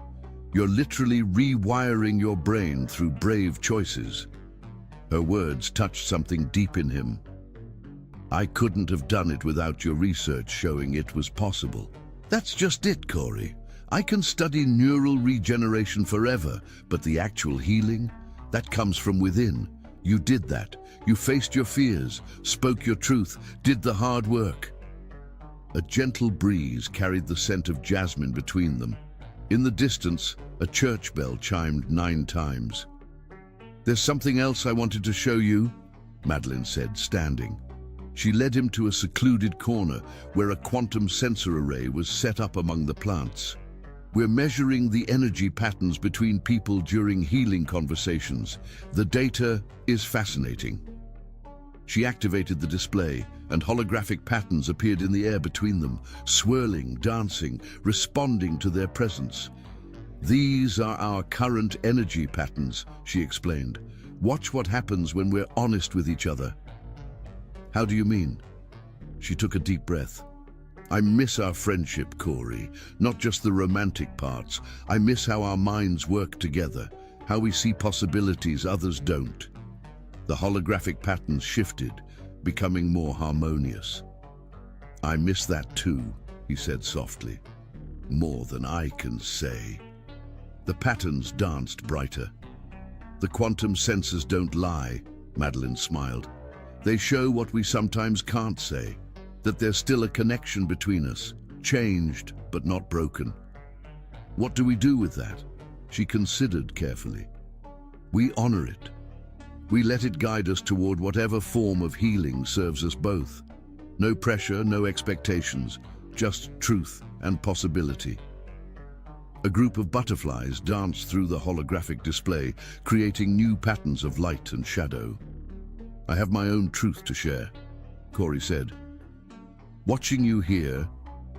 You're literally rewiring your brain through brave choices." Her words touched something deep in him. "I couldn't have done it without your research showing it was possible." "That's just it, Corey. I can study neural regeneration forever, but the actual healing, that comes from within. You did that. You faced your fears, spoke your truth, did the hard work." A gentle breeze carried the scent of jasmine between them. In the distance, a church bell chimed 9 times. "There's something else I wanted to show you," Madeline said, standing. She led him to a secluded corner where a quantum sensor array was set up among the plants. "We're measuring the energy patterns between people during healing conversations. The data is fascinating." She activated the display, and holographic patterns appeared in the air between them, swirling, dancing, responding to their presence. "These are our current energy patterns," she explained. "Watch what happens when we're honest with each other." "How do you mean?" She took a deep breath. "I miss our friendship, Corey, not just the romantic parts. I miss how our minds work together, how we see possibilities others don't." The holographic patterns shifted, becoming more harmonious. "I miss that too," he said softly. "More than I can say." The patterns danced brighter. "The quantum sensors don't lie," Madeline smiled. "They show what we sometimes can't say, that there's still a connection between us, changed but not broken." "What do we do with that?" She considered carefully. "We honor it. We let it guide us toward whatever form of healing serves us both. No pressure, no expectations, just truth and possibility." A group of butterflies danced through the holographic display, creating new patterns of light and shadow. "I have my own truth to share," Corey said. "Watching you here,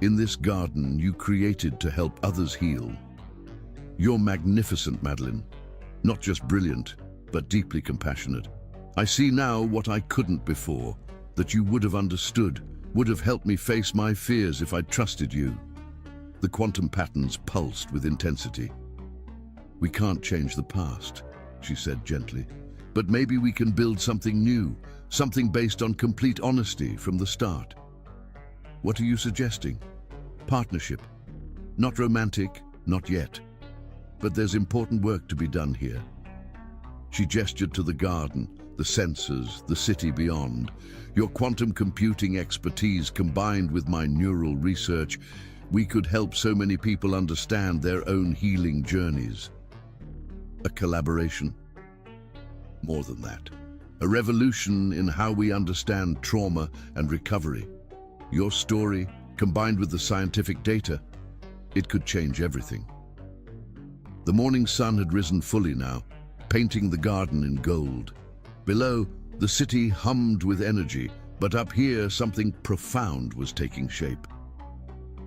in this garden you created to help others heal. You're magnificent, Madeline. Not just brilliant, but deeply compassionate. I see now what I couldn't before, that you would have understood, would have helped me face my fears if I'd trusted you. The quantum patterns pulsed with intensity. We can't change the past, she said gently, but maybe we can build something new, something based on complete honesty from the start. What are you suggesting? Partnership. Not romantic, not yet. But there's important work to be done here. She gestured to the garden, the sensors, the city beyond. Your quantum computing expertise combined with my neural research, we could help so many people understand their own healing journeys. A collaboration? More than that. A revolution in how we understand trauma and recovery. Your story, combined with the scientific data, it could change everything. The morning sun had risen fully now, painting the garden in gold. Below, the city hummed with energy, but up here something profound was taking shape.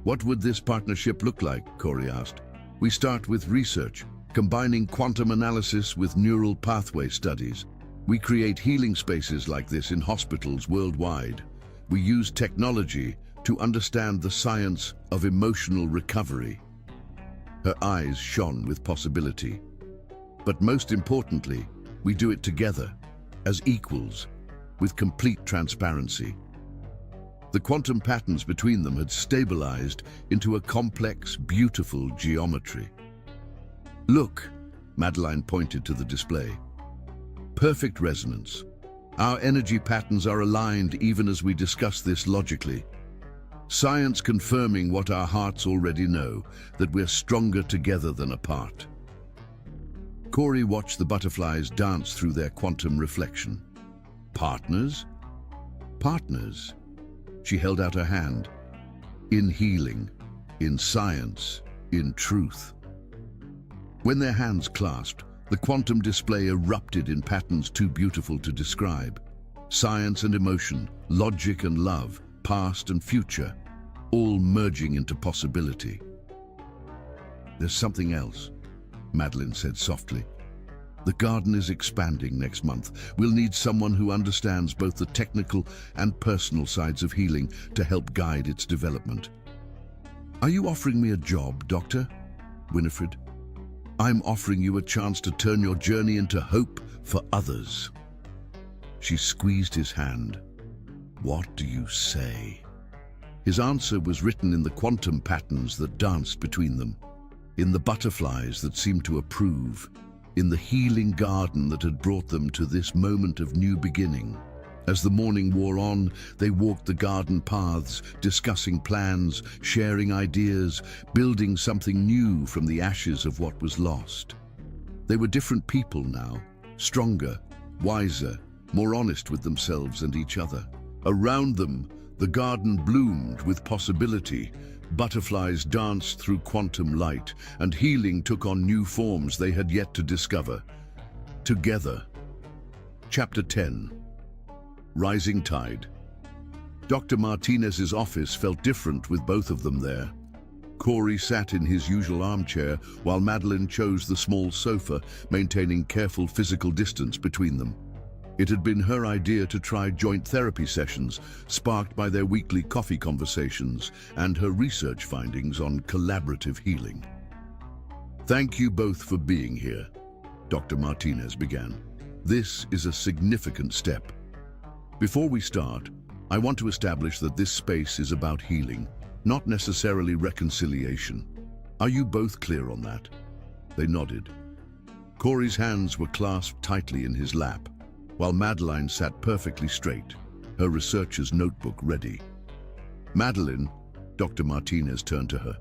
What would this partnership look like? Corey asked. We start with research, combining quantum analysis with neural pathway studies. We create healing spaces like this in hospitals worldwide. We use technology to understand the science of emotional recovery. Her eyes shone with possibility. But most importantly, we do it together, as equals, with complete transparency. The quantum patterns between them had stabilized into a complex, beautiful geometry. Look, Madeline pointed to the display. Perfect resonance. Our energy patterns are aligned even as we discuss this logically. Science confirming what our hearts already know, that we're stronger together than apart. Corey watched the butterflies dance through their quantum reflection. Partners? Partners. She held out her hand. In healing, in science, in truth. When their hands clasped, the quantum display erupted in patterns too beautiful to describe. Science and emotion, logic and love, past and future, all merging into possibility. There's something else, Madeline said softly. The garden is expanding next month. We'll need someone who understands both the technical and personal sides of healing to help guide its development. Are you offering me a job, Doctor? Winifred? I'm offering you a chance to turn your journey into hope for others. She squeezed his hand. What do you say? His answer was written in the quantum patterns that danced between them, in the butterflies that seemed to approve, in the healing garden that had brought them to this moment of new beginning. As the morning wore on, they walked the garden paths, discussing plans, sharing ideas, building something new from the ashes of what was lost. They were different people now, stronger, wiser, more honest with themselves and each other. Around them, the garden bloomed with possibility. Butterflies danced through quantum light, and healing took on new forms they had yet to discover. Together. Chapter 10. Rising Tide. Dr. Martinez's office felt different with both of them there. Corey sat in his usual armchair, while Madeline chose the small sofa, maintaining careful physical distance between them. It had been her idea to try joint therapy sessions, sparked by their weekly coffee conversations and her research findings on collaborative healing. Thank you both for being here, Dr. Martinez began. This is a significant step. Before we start, I want to establish that this space is about healing, not necessarily reconciliation. Are you both clear on that? They nodded. Corey's hands were clasped tightly in his lap, while Madeline sat perfectly straight, her researcher's notebook ready. Madeline, Dr. Martinez turned to her.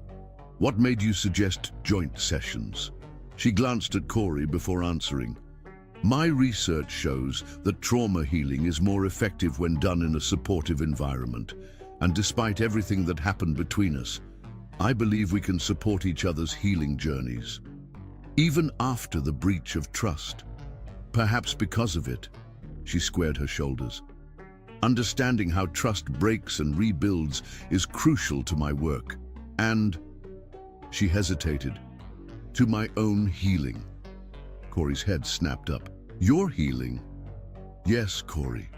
What made you suggest joint sessions? She glanced at Corey before answering. My research shows that trauma healing is more effective when done in a supportive environment, and despite everything that happened between us, I believe we can support each other's healing journeys, even after the breach of trust. Perhaps because of it, she squared her shoulders. Understanding how trust breaks and rebuilds is crucial to my work, and, she hesitated, to my own healing. Corey's head snapped up. Your healing? Yes, Corey.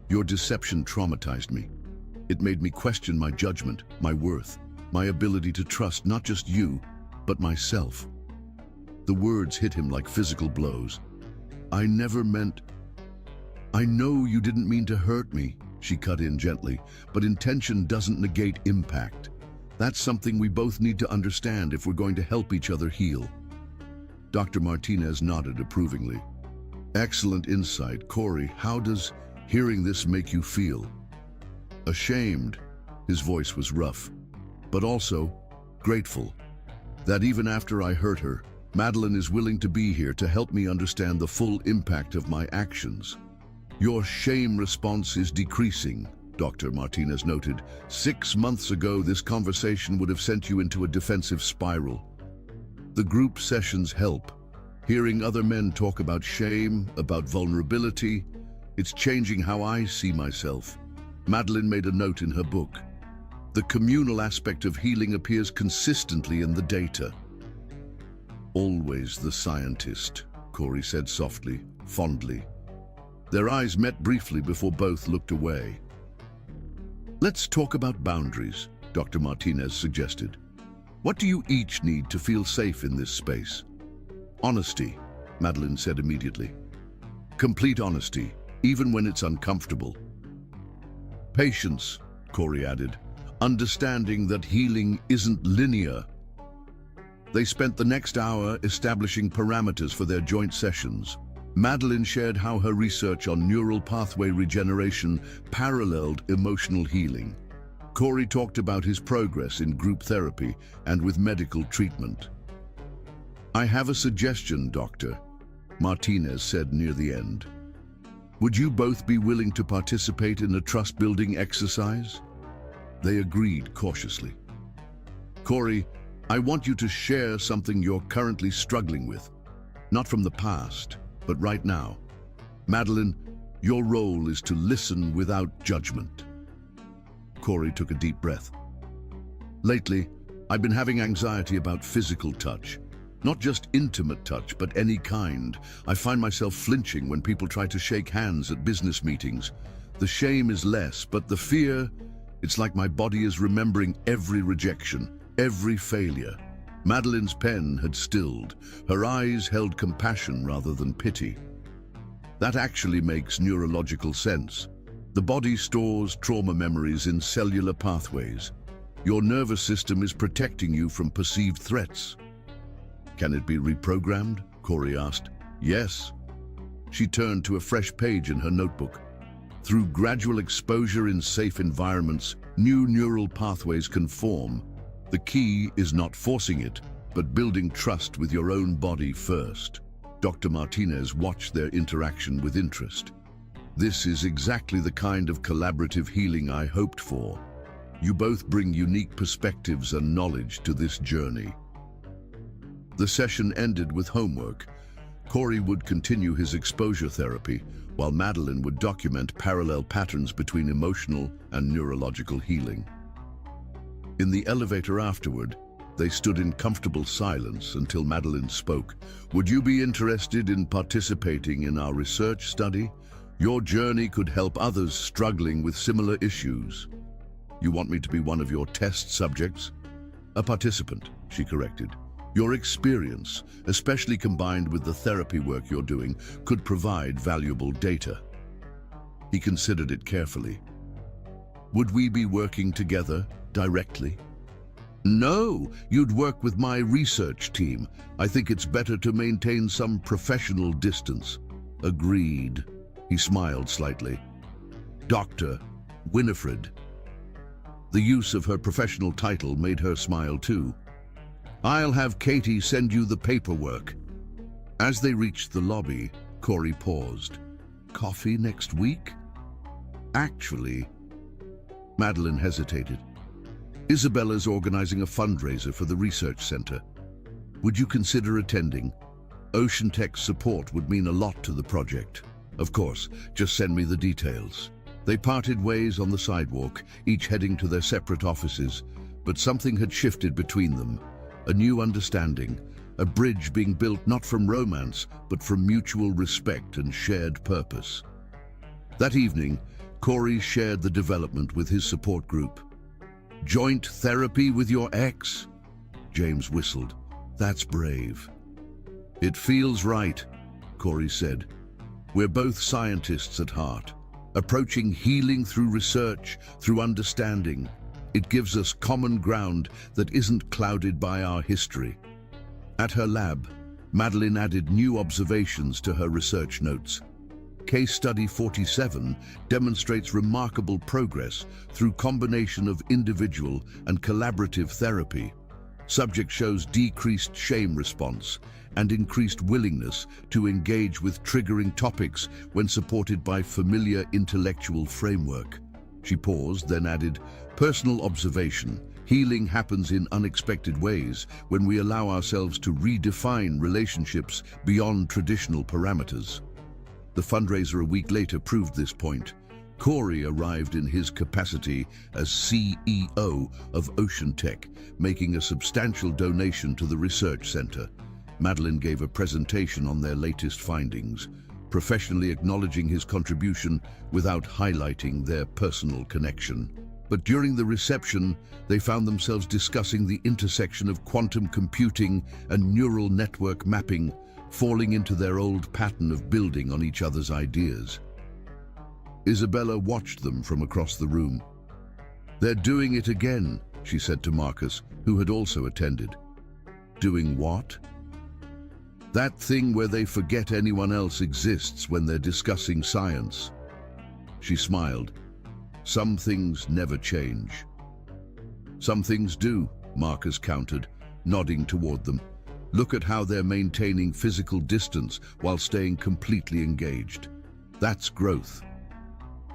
Your deception traumatized me. It made me question my judgment, my worth, my ability to trust not just you, but myself. The words hit him like physical blows. I never meant... I know you didn't mean to hurt me, she cut in gently, but intention doesn't negate impact. That's something we both need to understand if we're going to help each other heal. Dr. Martinez nodded approvingly. Excellent insight. Corey, how does hearing this make you feel? Ashamed. His voice was rough, but also grateful. That even after I hurt her, Madeline is willing to be here to help me understand the full impact of my actions. Your shame response is decreasing, Dr. Martinez noted. 6 months ago, this conversation would have sent you into a defensive spiral. The group sessions help. Hearing other men talk about shame, about vulnerability, it's changing how I see myself. Madeline made a note in her book. The communal aspect of healing appears consistently in the data. Always the scientist, Corey said softly, fondly. Their eyes met briefly before both looked away. Let's talk about boundaries, Dr. Martinez suggested. What do you each need to feel safe in this space? Honesty, Madeline said immediately. Complete honesty, even when it's uncomfortable. Patience, Corey added, understanding that healing isn't linear. They spent the next hour establishing parameters for their joint sessions. Madeline shared how her research on neural pathway regeneration paralleled emotional healing. Corey talked about his progress in group therapy and with medical treatment. I have a suggestion, Doctor, Martinez said near the end. Would you both be willing to participate in a trust-building exercise? They agreed cautiously. Corey, I want you to share something you're currently struggling with. Not from the past, but right now. Madeline, your role is to listen without judgment. Corey took a deep breath. Lately, I've been having anxiety about physical touch. Not just intimate touch, but any kind. I find myself flinching when people try to shake hands at business meetings. The shame is less, but the fear, it's like my body is remembering every rejection, every failure. Madeline's pen had stilled. Her eyes held compassion rather than pity. That actually makes neurological sense. The body stores trauma memories in cellular pathways. Your nervous system is protecting you from perceived threats. Can it be reprogrammed? Corey asked. Yes. She turned to a fresh page in her notebook. Through gradual exposure in safe environments, new neural pathways can form. The key is not forcing it, but building trust with your own body first. Dr. Martinez watched their interaction with interest. This is exactly the kind of collaborative healing I hoped for. You both bring unique perspectives and knowledge to this journey. The session ended with homework. Corey would continue his exposure therapy, while Madeline would document parallel patterns between emotional and neurological healing. In the elevator afterward, they stood in comfortable silence until Madeline spoke. Would you be interested in participating in our research study? Your journey could help others struggling with similar issues. You want me to be one of your test subjects? A participant, she corrected. Your experience, especially combined with the therapy work you're doing, could provide valuable data. He considered it carefully. Would we be working together directly? No, you'd work with my research team. I think it's better to maintain some professional distance. Agreed. He smiled slightly. Dr. Winifred. The use of her professional title made her smile too. I'll have Katie send you the paperwork. As they reached the lobby, Corey paused. Coffee next week? Actually, Madeline hesitated. Isabella's organizing a fundraiser for the research center. Would you consider attending? Ocean Tech's support would mean a lot to the project. Of course, just send me the details. They parted ways on the sidewalk, each heading to their separate offices, but something had shifted between them. A new understanding, a bridge being built not from romance, but from mutual respect and shared purpose. That evening, Corey shared the development with his support group. "Joint therapy with your ex?" James whistled. "That's brave." "It feels right," Corey said. "We're both scientists at heart, approaching healing through research, through understanding. It gives us common ground that isn't clouded by our history." At her lab, Madeline added new observations to her research notes. Case Study 47 demonstrates remarkable progress through combination of individual and collaborative therapy. Subject shows decreased shame response and increased willingness to engage with triggering topics when supported by familiar intellectual framework. She paused, then added, "Personal observation. Healing happens in unexpected ways when we allow ourselves to redefine relationships beyond traditional parameters." The fundraiser a week later proved this point. Corey arrived in his capacity as CEO of Ocean Tech, making a substantial donation to the research center. Madeline gave a presentation on their latest findings, professionally acknowledging his contribution without highlighting their personal connection. But during the reception, they found themselves discussing the intersection of quantum computing and neural network mapping, falling into their old pattern of building on each other's ideas. Isabella watched them from across the room. "They're doing it again," she said to Marcus, who had also attended. "Doing what?" "That thing where they forget anyone else exists when they're discussing science." She smiled. "Some things never change." "Some things do," Marcus countered, nodding toward them. "Look at how they're maintaining physical distance while staying completely engaged. That's growth."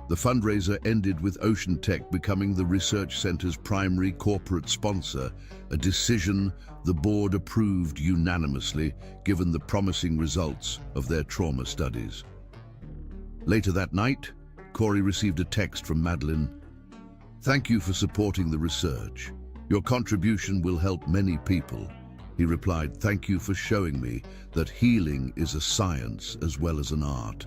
The fundraiser ended with Ocean Tech becoming the research center's primary corporate sponsor, a decision the board approved unanimously given the promising results of their trauma studies. Later that night, Corey received a text from Madeline. "Thank you for supporting the research. Your contribution will help many people." He replied, "Thank you for showing me that healing is a science as well as an art."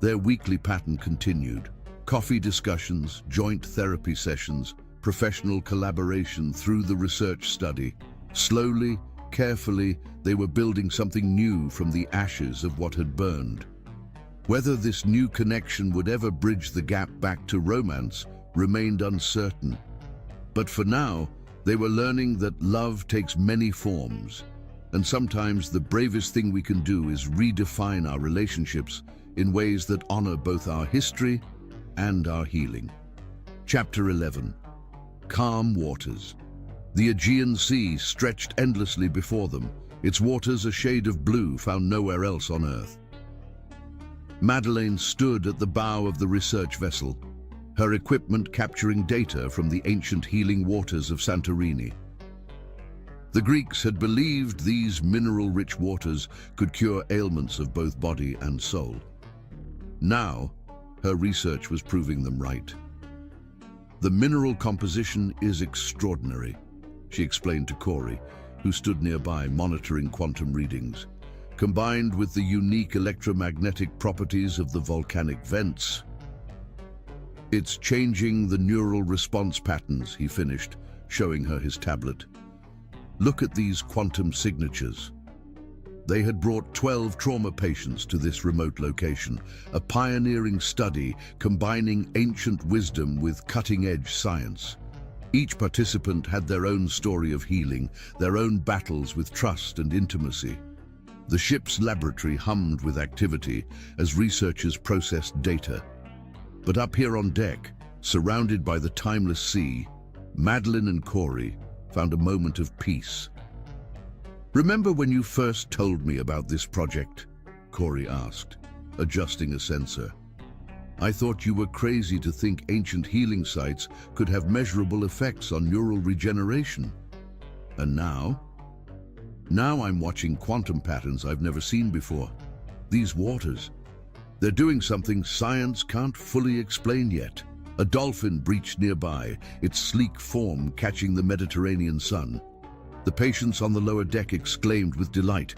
Their weekly pattern continued. Coffee discussions, joint therapy sessions, professional collaboration through the research study. Slowly, carefully, they were building something new from the ashes of what had burned. Whether this new connection would ever bridge the gap back to romance remained uncertain. But for now, they were learning that love takes many forms, and sometimes the bravest thing we can do is redefine our relationships in ways that honor both our history and our healing. Chapter 11. Calm waters. The Aegean Sea stretched endlessly before them, its waters a shade of blue found nowhere else on Earth. Madeleine stood at the bow of the research vessel, her equipment capturing data from the ancient healing waters of Santorini. The Greeks had believed these mineral-rich waters could cure ailments of both body and soul. Now, her research was proving them right. "The mineral composition is extraordinary," she explained to Corey, who stood nearby monitoring quantum readings. "Combined with the unique electromagnetic properties of the volcanic vents, it's changing the neural response patterns," he finished, showing her his tablet. "Look at these quantum signatures." They had brought 12 trauma patients to this remote location, a pioneering study combining ancient wisdom with cutting-edge science. Each participant had their own story of healing, their own battles with trust and intimacy. The ship's laboratory hummed with activity as researchers processed data. But up here on deck, surrounded by the timeless sea, Madeline and Corey found a moment of peace. "Remember when you first told me about this project?" Corey asked, adjusting a sensor. "I thought you were crazy to think ancient healing sites could have measurable effects on neural regeneration. And now? Now I'm watching quantum patterns I've never seen before. These waters, they're doing something science can't fully explain yet." A dolphin breached nearby, its sleek form catching the Mediterranean sun. The patients on the lower deck exclaimed with delight,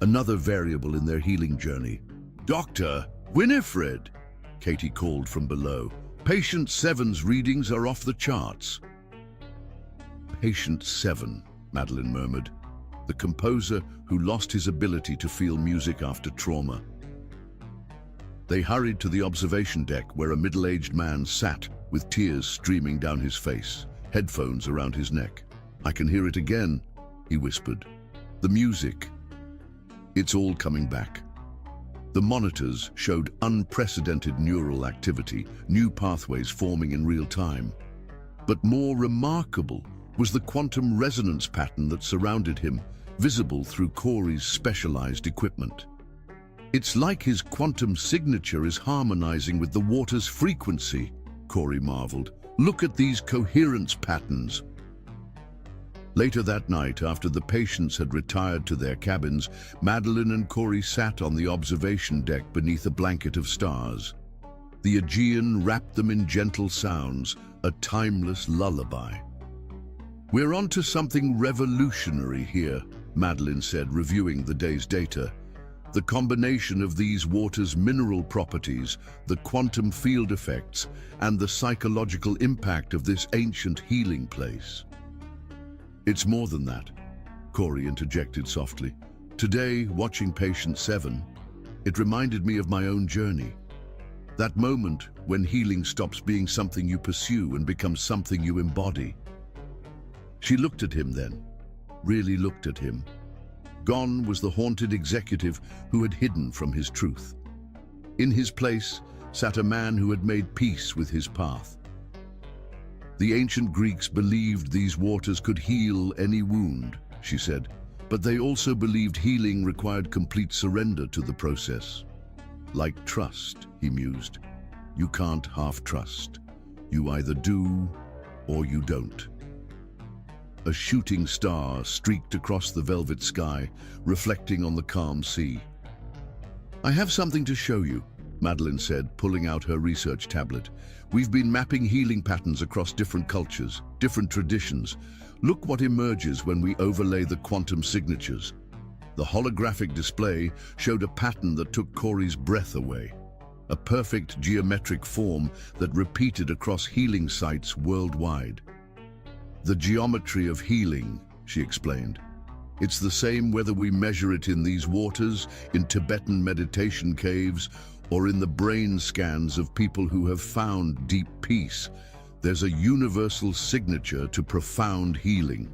another variable in their healing journey. "Dr. Winifred," Katie called from below. "Patient 7's readings are off the charts." "Patient 7, Madeline murmured. The composer who lost his ability to feel music after trauma. They hurried to the observation deck where a middle-aged man sat with tears streaming down his face, headphones around his neck. "I can hear it again," he whispered. "The music. It's all coming back." The monitors showed unprecedented neural activity, new pathways forming in real time. But more remarkable was the quantum resonance pattern that surrounded him, visible through Corey's specialized equipment. "It's like his quantum signature is harmonizing with the water's frequency," Corey marveled. "Look at these coherence patterns." Later that night, after the patients had retired to their cabins, Madeline and Corey sat on the observation deck beneath a blanket of stars. The Aegean wrapped them in gentle sounds, a timeless lullaby. "We're onto something revolutionary here," Madeline said, reviewing the day's data. "The combination of these waters' mineral properties, the quantum field effects, and the psychological impact of this ancient healing place." "It's more than that," Corey interjected softly. "Today, watching Patient 7, it reminded me of my own journey. That moment when healing stops being something you pursue and becomes something you embody." She looked at him then, really looked at him. Gone was the haunted executive who had hidden from his truth. In his place sat a man who had made peace with his path. "The ancient Greeks believed these waters could heal any wound," she said, "but they also believed healing required complete surrender to the process. Like trust," he mused. "You can't half trust. You either do or you don't." A shooting star streaked across the velvet sky, reflecting on the calm sea. "I have something to show you," Madeline said, pulling out her research tablet. "We've been mapping healing patterns across different cultures, different traditions. Look what emerges when we overlay the quantum signatures." The holographic display showed a pattern that took Corey's breath away. A perfect geometric form that repeated across healing sites worldwide. "The geometry of healing," she explained. "It's the same whether we measure it in these waters, in Tibetan meditation caves, or in the brain scans of people who have found deep peace. There's a universal signature to profound healing."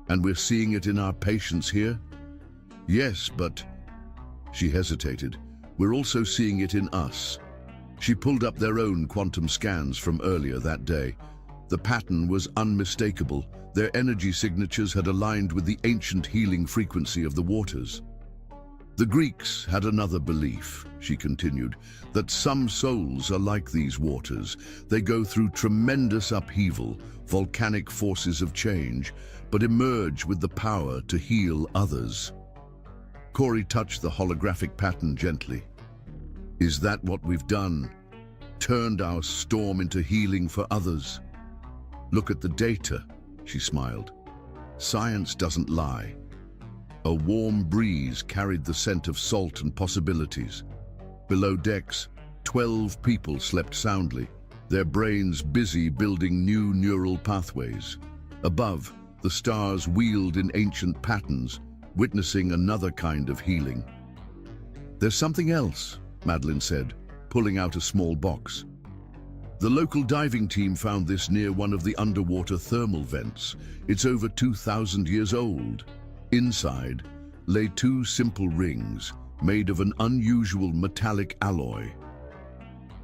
"And we're seeing it in our patients here?" "Yes, but..." She hesitated. "We're also seeing it in us." She pulled up their own quantum scans from earlier that day. The pattern was unmistakable. Their energy signatures had aligned with the ancient healing frequency of the waters. "The Greeks had another belief," she continued, "that some souls are like these waters. They go through tremendous upheaval, volcanic forces of change, but emerge with the power to heal others." Corey touched the holographic pattern gently. "Is that what we've done? Turned our storm into healing for others?" "Look at the data," she smiled. "Science doesn't lie." A warm breeze carried the scent of salt and possibilities. Below decks, 12 people slept soundly, their brains busy building new neural pathways. Above, the stars wheeled in ancient patterns, witnessing another kind of healing. "There's something else," Madeline said, pulling out a small box. "The local diving team found this near one of the underwater thermal vents. It's over 2,000 years old. Inside lay 2 simple rings made of an unusual metallic alloy.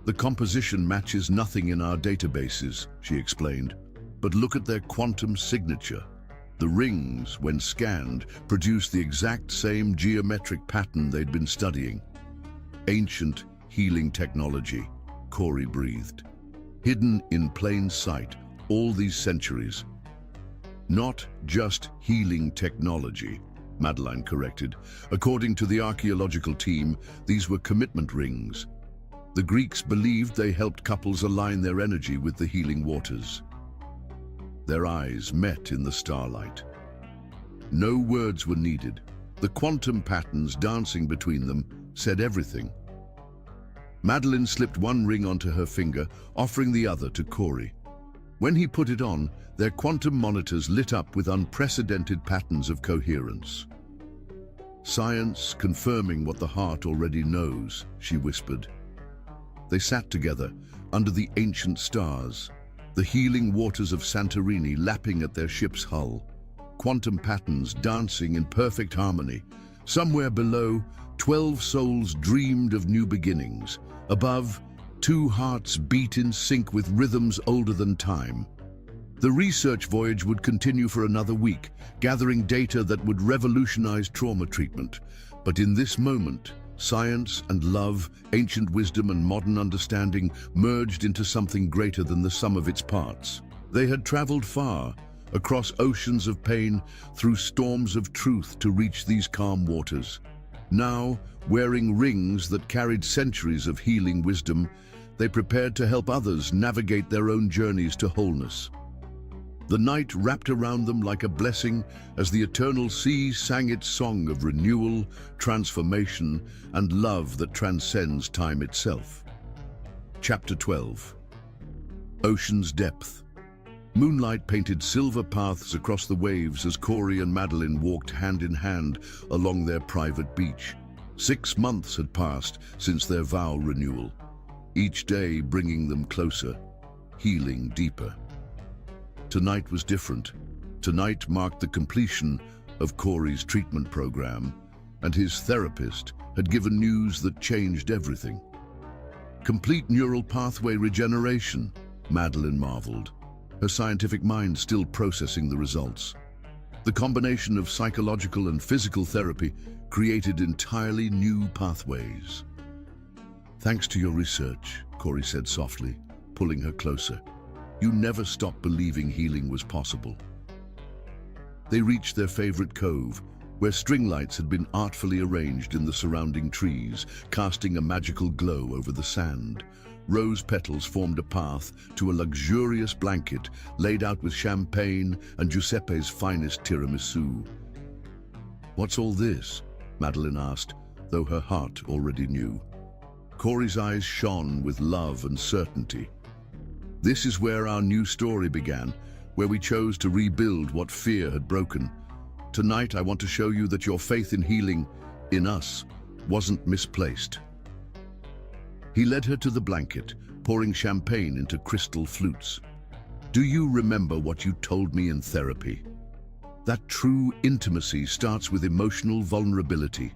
The composition matches nothing in our databases," she explained, "but look at their quantum signature. The rings, when scanned, produce the exact same geometric pattern they'd been studying." "Ancient healing technology," Corey breathed. "Hidden in plain sight all these centuries." "Not just healing technology," Madeline corrected. "According to the archaeological team, these were commitment rings. The Greeks believed they helped couples align their energy with the healing waters." Their eyes met in the starlight. No words were needed. The quantum patterns dancing between them said everything. Madeline slipped one ring onto her finger, offering the other to Corey. When he put it on, their quantum monitors lit up with unprecedented patterns of coherence. "Science confirming what the heart already knows," she whispered. They sat together under the ancient stars, the healing waters of Santorini lapping at their ship's hull, quantum patterns dancing in perfect harmony. Somewhere below, 12 souls dreamed of new beginnings. Above, 2 hearts beat in sync with rhythms older than time. The research voyage would continue for another week, gathering data that would revolutionize trauma treatment. But in this moment, science and love, ancient wisdom and modern understanding merged into something greater than the sum of its parts. They had traveled far, across oceans of pain, through storms of truth to reach these calm waters. Now, wearing rings that carried centuries of healing wisdom, they prepared to help others navigate their own journeys to wholeness. The night wrapped around them like a blessing as the eternal sea sang its song of renewal, transformation, and love that transcends time itself. Chapter 12. Ocean's Depth. Moonlight painted silver paths across the waves as Corey and Madeline walked hand in hand along their private beach. 6 months had passed since their vow renewal, each day bringing them closer, healing deeper. Tonight was different. Tonight marked the completion of Corey's treatment program, and his therapist had given news that changed everything. Complete neural pathway regeneration, Madeline marveled, her scientific mind still processing the results. The combination of psychological and physical therapy created entirely new pathways. "Thanks to your research," Corey said softly, pulling her closer. "You never stopped believing healing was possible." They reached their favorite cove, where string lights had been artfully arranged in the surrounding trees, casting a magical glow over the sand. Rose petals formed a path to a luxurious blanket laid out with champagne and Giuseppe's finest tiramisu. "What's all this?" Madeline asked, though her heart already knew. Corey's eyes shone with love and certainty. "This is where our new story began, where we chose to rebuild what fear had broken. Tonight I want to show you that your faith in healing, in us, wasn't misplaced." He led her to the blanket, pouring champagne into crystal flutes. "Do you remember what you told me in therapy? That true intimacy starts with emotional vulnerability."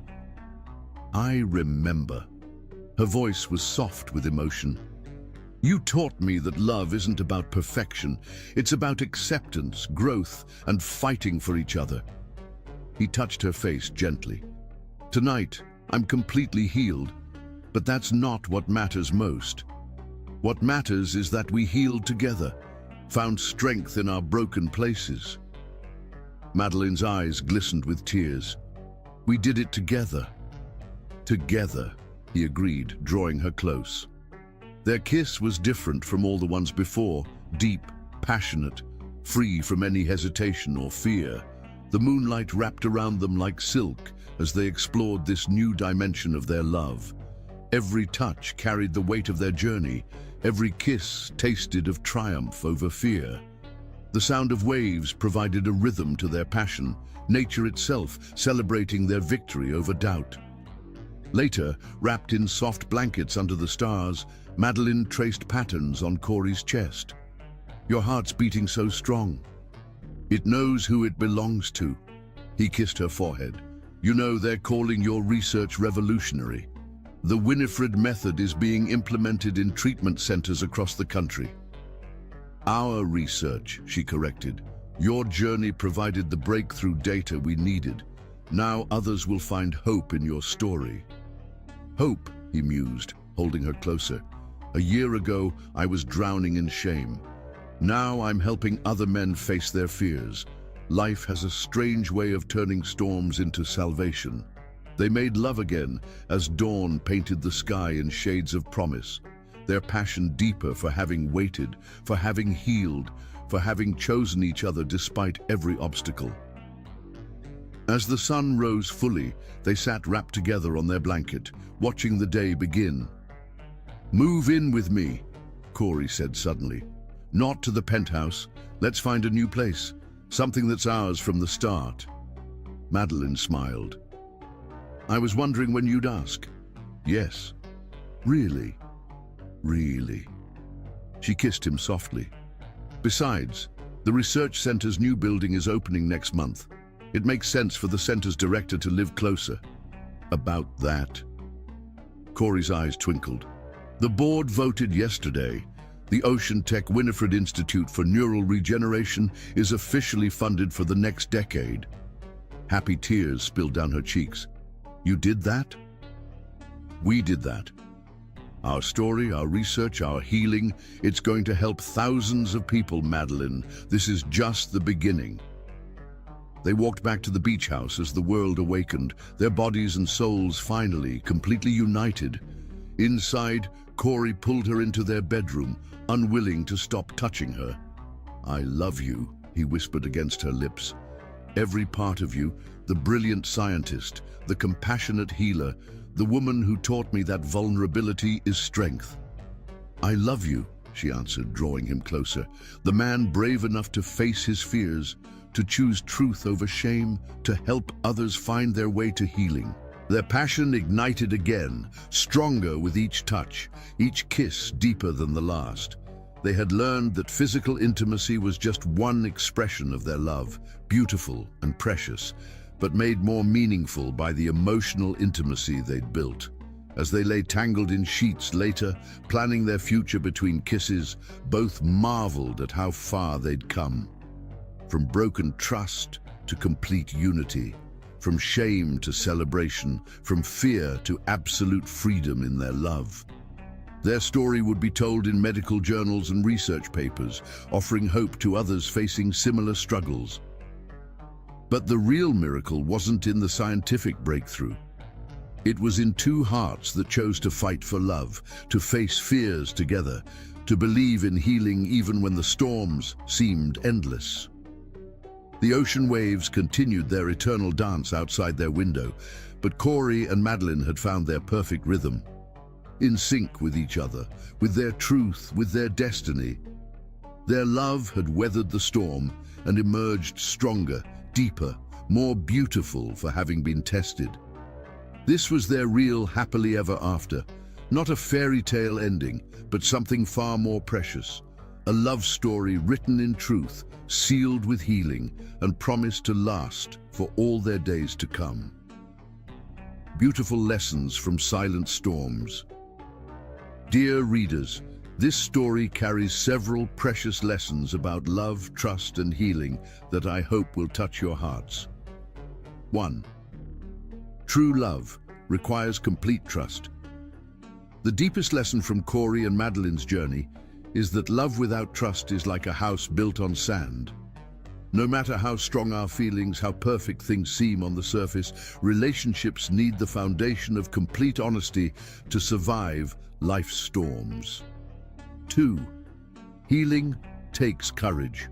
"I remember." Her voice was soft with emotion. "You taught me that love isn't about perfection. It's about acceptance, growth, and fighting for each other." He touched her face gently. "Tonight, I'm completely healed, but that's not what matters most. What matters is that we healed together, found strength in our broken places." Madeline's eyes glistened with tears. "We did it together." "Together," he agreed, drawing her close. Their kiss was different from all the ones before, deep, passionate, free from any hesitation or fear. The moonlight wrapped around them like silk as they explored this new dimension of their love. Every touch carried the weight of their journey, every kiss tasted of triumph over fear. The sound of waves provided a rhythm to their passion, nature itself celebrating their victory over doubt. Later, wrapped in soft blankets under the stars, Madeline traced patterns on Corey's chest. "Your heart's beating so strong." "It knows who it belongs to." He kissed her forehead. "You know, they're calling your research revolutionary. The Winifred method is being implemented in treatment centers across the country." "Our research," she corrected. "Your journey provided the breakthrough data we needed. Now others will find hope in your story." "Hope," he mused, holding her closer. "A year ago, I was drowning in shame. Now I'm helping other men face their fears. Life has a strange way of turning storms into salvation." They made love again as dawn painted the sky in shades of promise, their passion deeper for having waited, for having healed, for having chosen each other despite every obstacle. As the sun rose fully, they sat wrapped together on their blanket, watching the day begin. "Move in with me," Corey said suddenly. "Not to the penthouse. Let's find a new place, something that's ours from the start." Madeline smiled. "I was wondering when you'd ask." "Yes. Really? Really?" She kissed him softly. "Besides, the research center's new building is opening next month. It makes sense for the center's director to live closer." "About that?" Corey's eyes twinkled. "The board voted yesterday. The Ocean Tech Winifred Institute for Neural Regeneration is officially funded for the next decade." Happy tears spilled down her cheeks. "You did that?" "We did that. Our story, our research, our healing, it's going to help thousands of people, Madeline. This is just the beginning." They walked back to the beach house as the world awakened, their bodies and souls finally completely united. Inside, Corey pulled her into their bedroom, unwilling to stop touching her. "I love you," he whispered against her lips. "Every part of you, the brilliant scientist, the compassionate healer, the woman who taught me that vulnerability is strength." "I love you," she answered, drawing him closer. "The man brave enough to face his fears, to choose truth over shame, to help others find their way to healing." Their passion ignited again, stronger with each touch, each kiss deeper than the last. They had learned that physical intimacy was just one expression of their love, beautiful and precious, but made more meaningful by the emotional intimacy they'd built. As they lay tangled in sheets later, planning their future between kisses, both marveled at how far they'd come. From broken trust to complete unity, from shame to celebration, from fear to absolute freedom in their love. Their story would be told in medical journals and research papers, offering hope to others facing similar struggles. But the real miracle wasn't in the scientific breakthrough. It was in two hearts that chose to fight for love, to face fears together, to believe in healing even when the storms seemed endless. The ocean waves continued their eternal dance outside their window, but Corey and Madeline had found their perfect rhythm. In sync with each other, with their truth, with their destiny. Their love had weathered the storm and emerged stronger, deeper, more beautiful for having been tested. This was their real happily ever after, not a fairy tale ending, but something far more precious. A love story written in truth, sealed with healing, and promised to last for all their days to come. Beautiful lessons from silent storms. Dear readers, this story carries several precious lessons about love, trust, and healing that I hope will touch your hearts. 1. True love requires complete trust. The deepest lesson from Corey and Madeline's journey is that love without trust is like a house built on sand. No matter how strong our feelings, how perfect things seem on the surface, relationships need the foundation of complete honesty to survive life's storms. 2. Healing takes courage.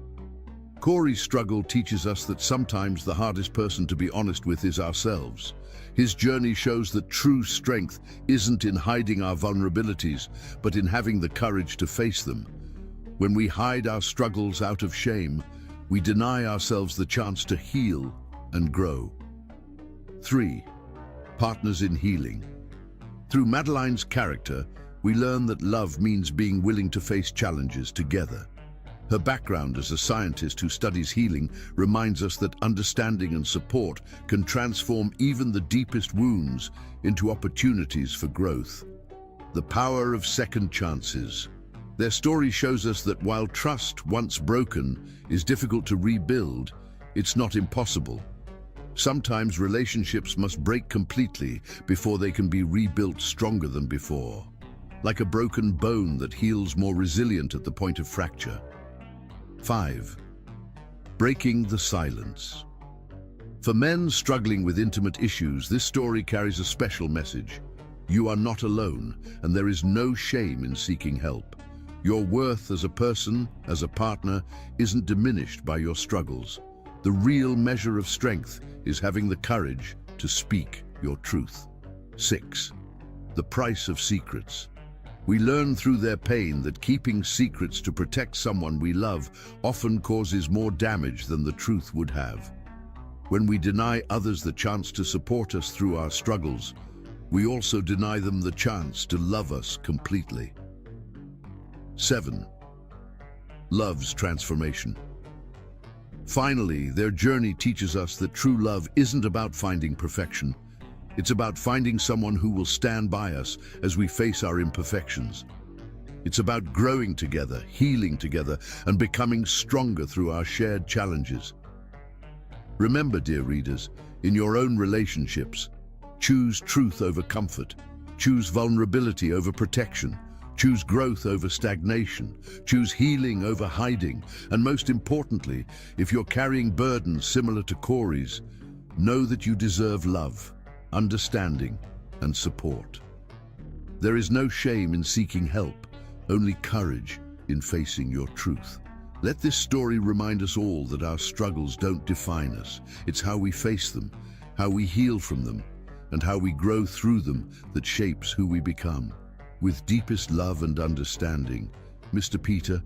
Corey's struggle teaches us that sometimes the hardest person to be honest with is ourselves. His journey shows that true strength isn't in hiding our vulnerabilities, but in having the courage to face them. When we hide our struggles out of shame, we deny ourselves the chance to heal and grow. 3. Partners in healing. Through Madeline's character, we learn that love means being willing to face challenges together. Her background as a scientist who studies healing reminds us that understanding and support can transform even the deepest wounds into opportunities for growth. The power of second chances. Their story shows us that while trust, once broken, is difficult to rebuild, it's not impossible. Sometimes relationships must break completely before they can be rebuilt stronger than before. Like a broken bone that heals more resilient at the point of fracture. 5. Breaking the silence. For men struggling with intimate issues, this story carries a special message. You are not alone, and there is no shame in seeking help. Your worth as a person, as a partner, isn't diminished by your struggles. The real measure of strength is having the courage to speak your truth. 6. The price of secrets. We learn through their pain that keeping secrets to protect someone we love often causes more damage than the truth would have. When we deny others the chance to support us through our struggles, we also deny them the chance to love us completely. 7. Love's transformation. Finally, their journey teaches us that true love isn't about finding perfection. It's about finding someone who will stand by us as we face our imperfections. It's about growing together, healing together, and becoming stronger through our shared challenges. Remember, dear readers, in your own relationships, choose truth over comfort, choose vulnerability over protection, choose growth over stagnation, choose healing over hiding, and most importantly, if you're carrying burdens similar to Corey's, know that you deserve love, understanding, and support. There is no shame in seeking help, only courage in facing your truth. Let this story remind us all that our struggles don't define us. It's how we face them, how we heal from them, and how we grow through them that shapes who we become. With deepest love and understanding, Mr. Peter,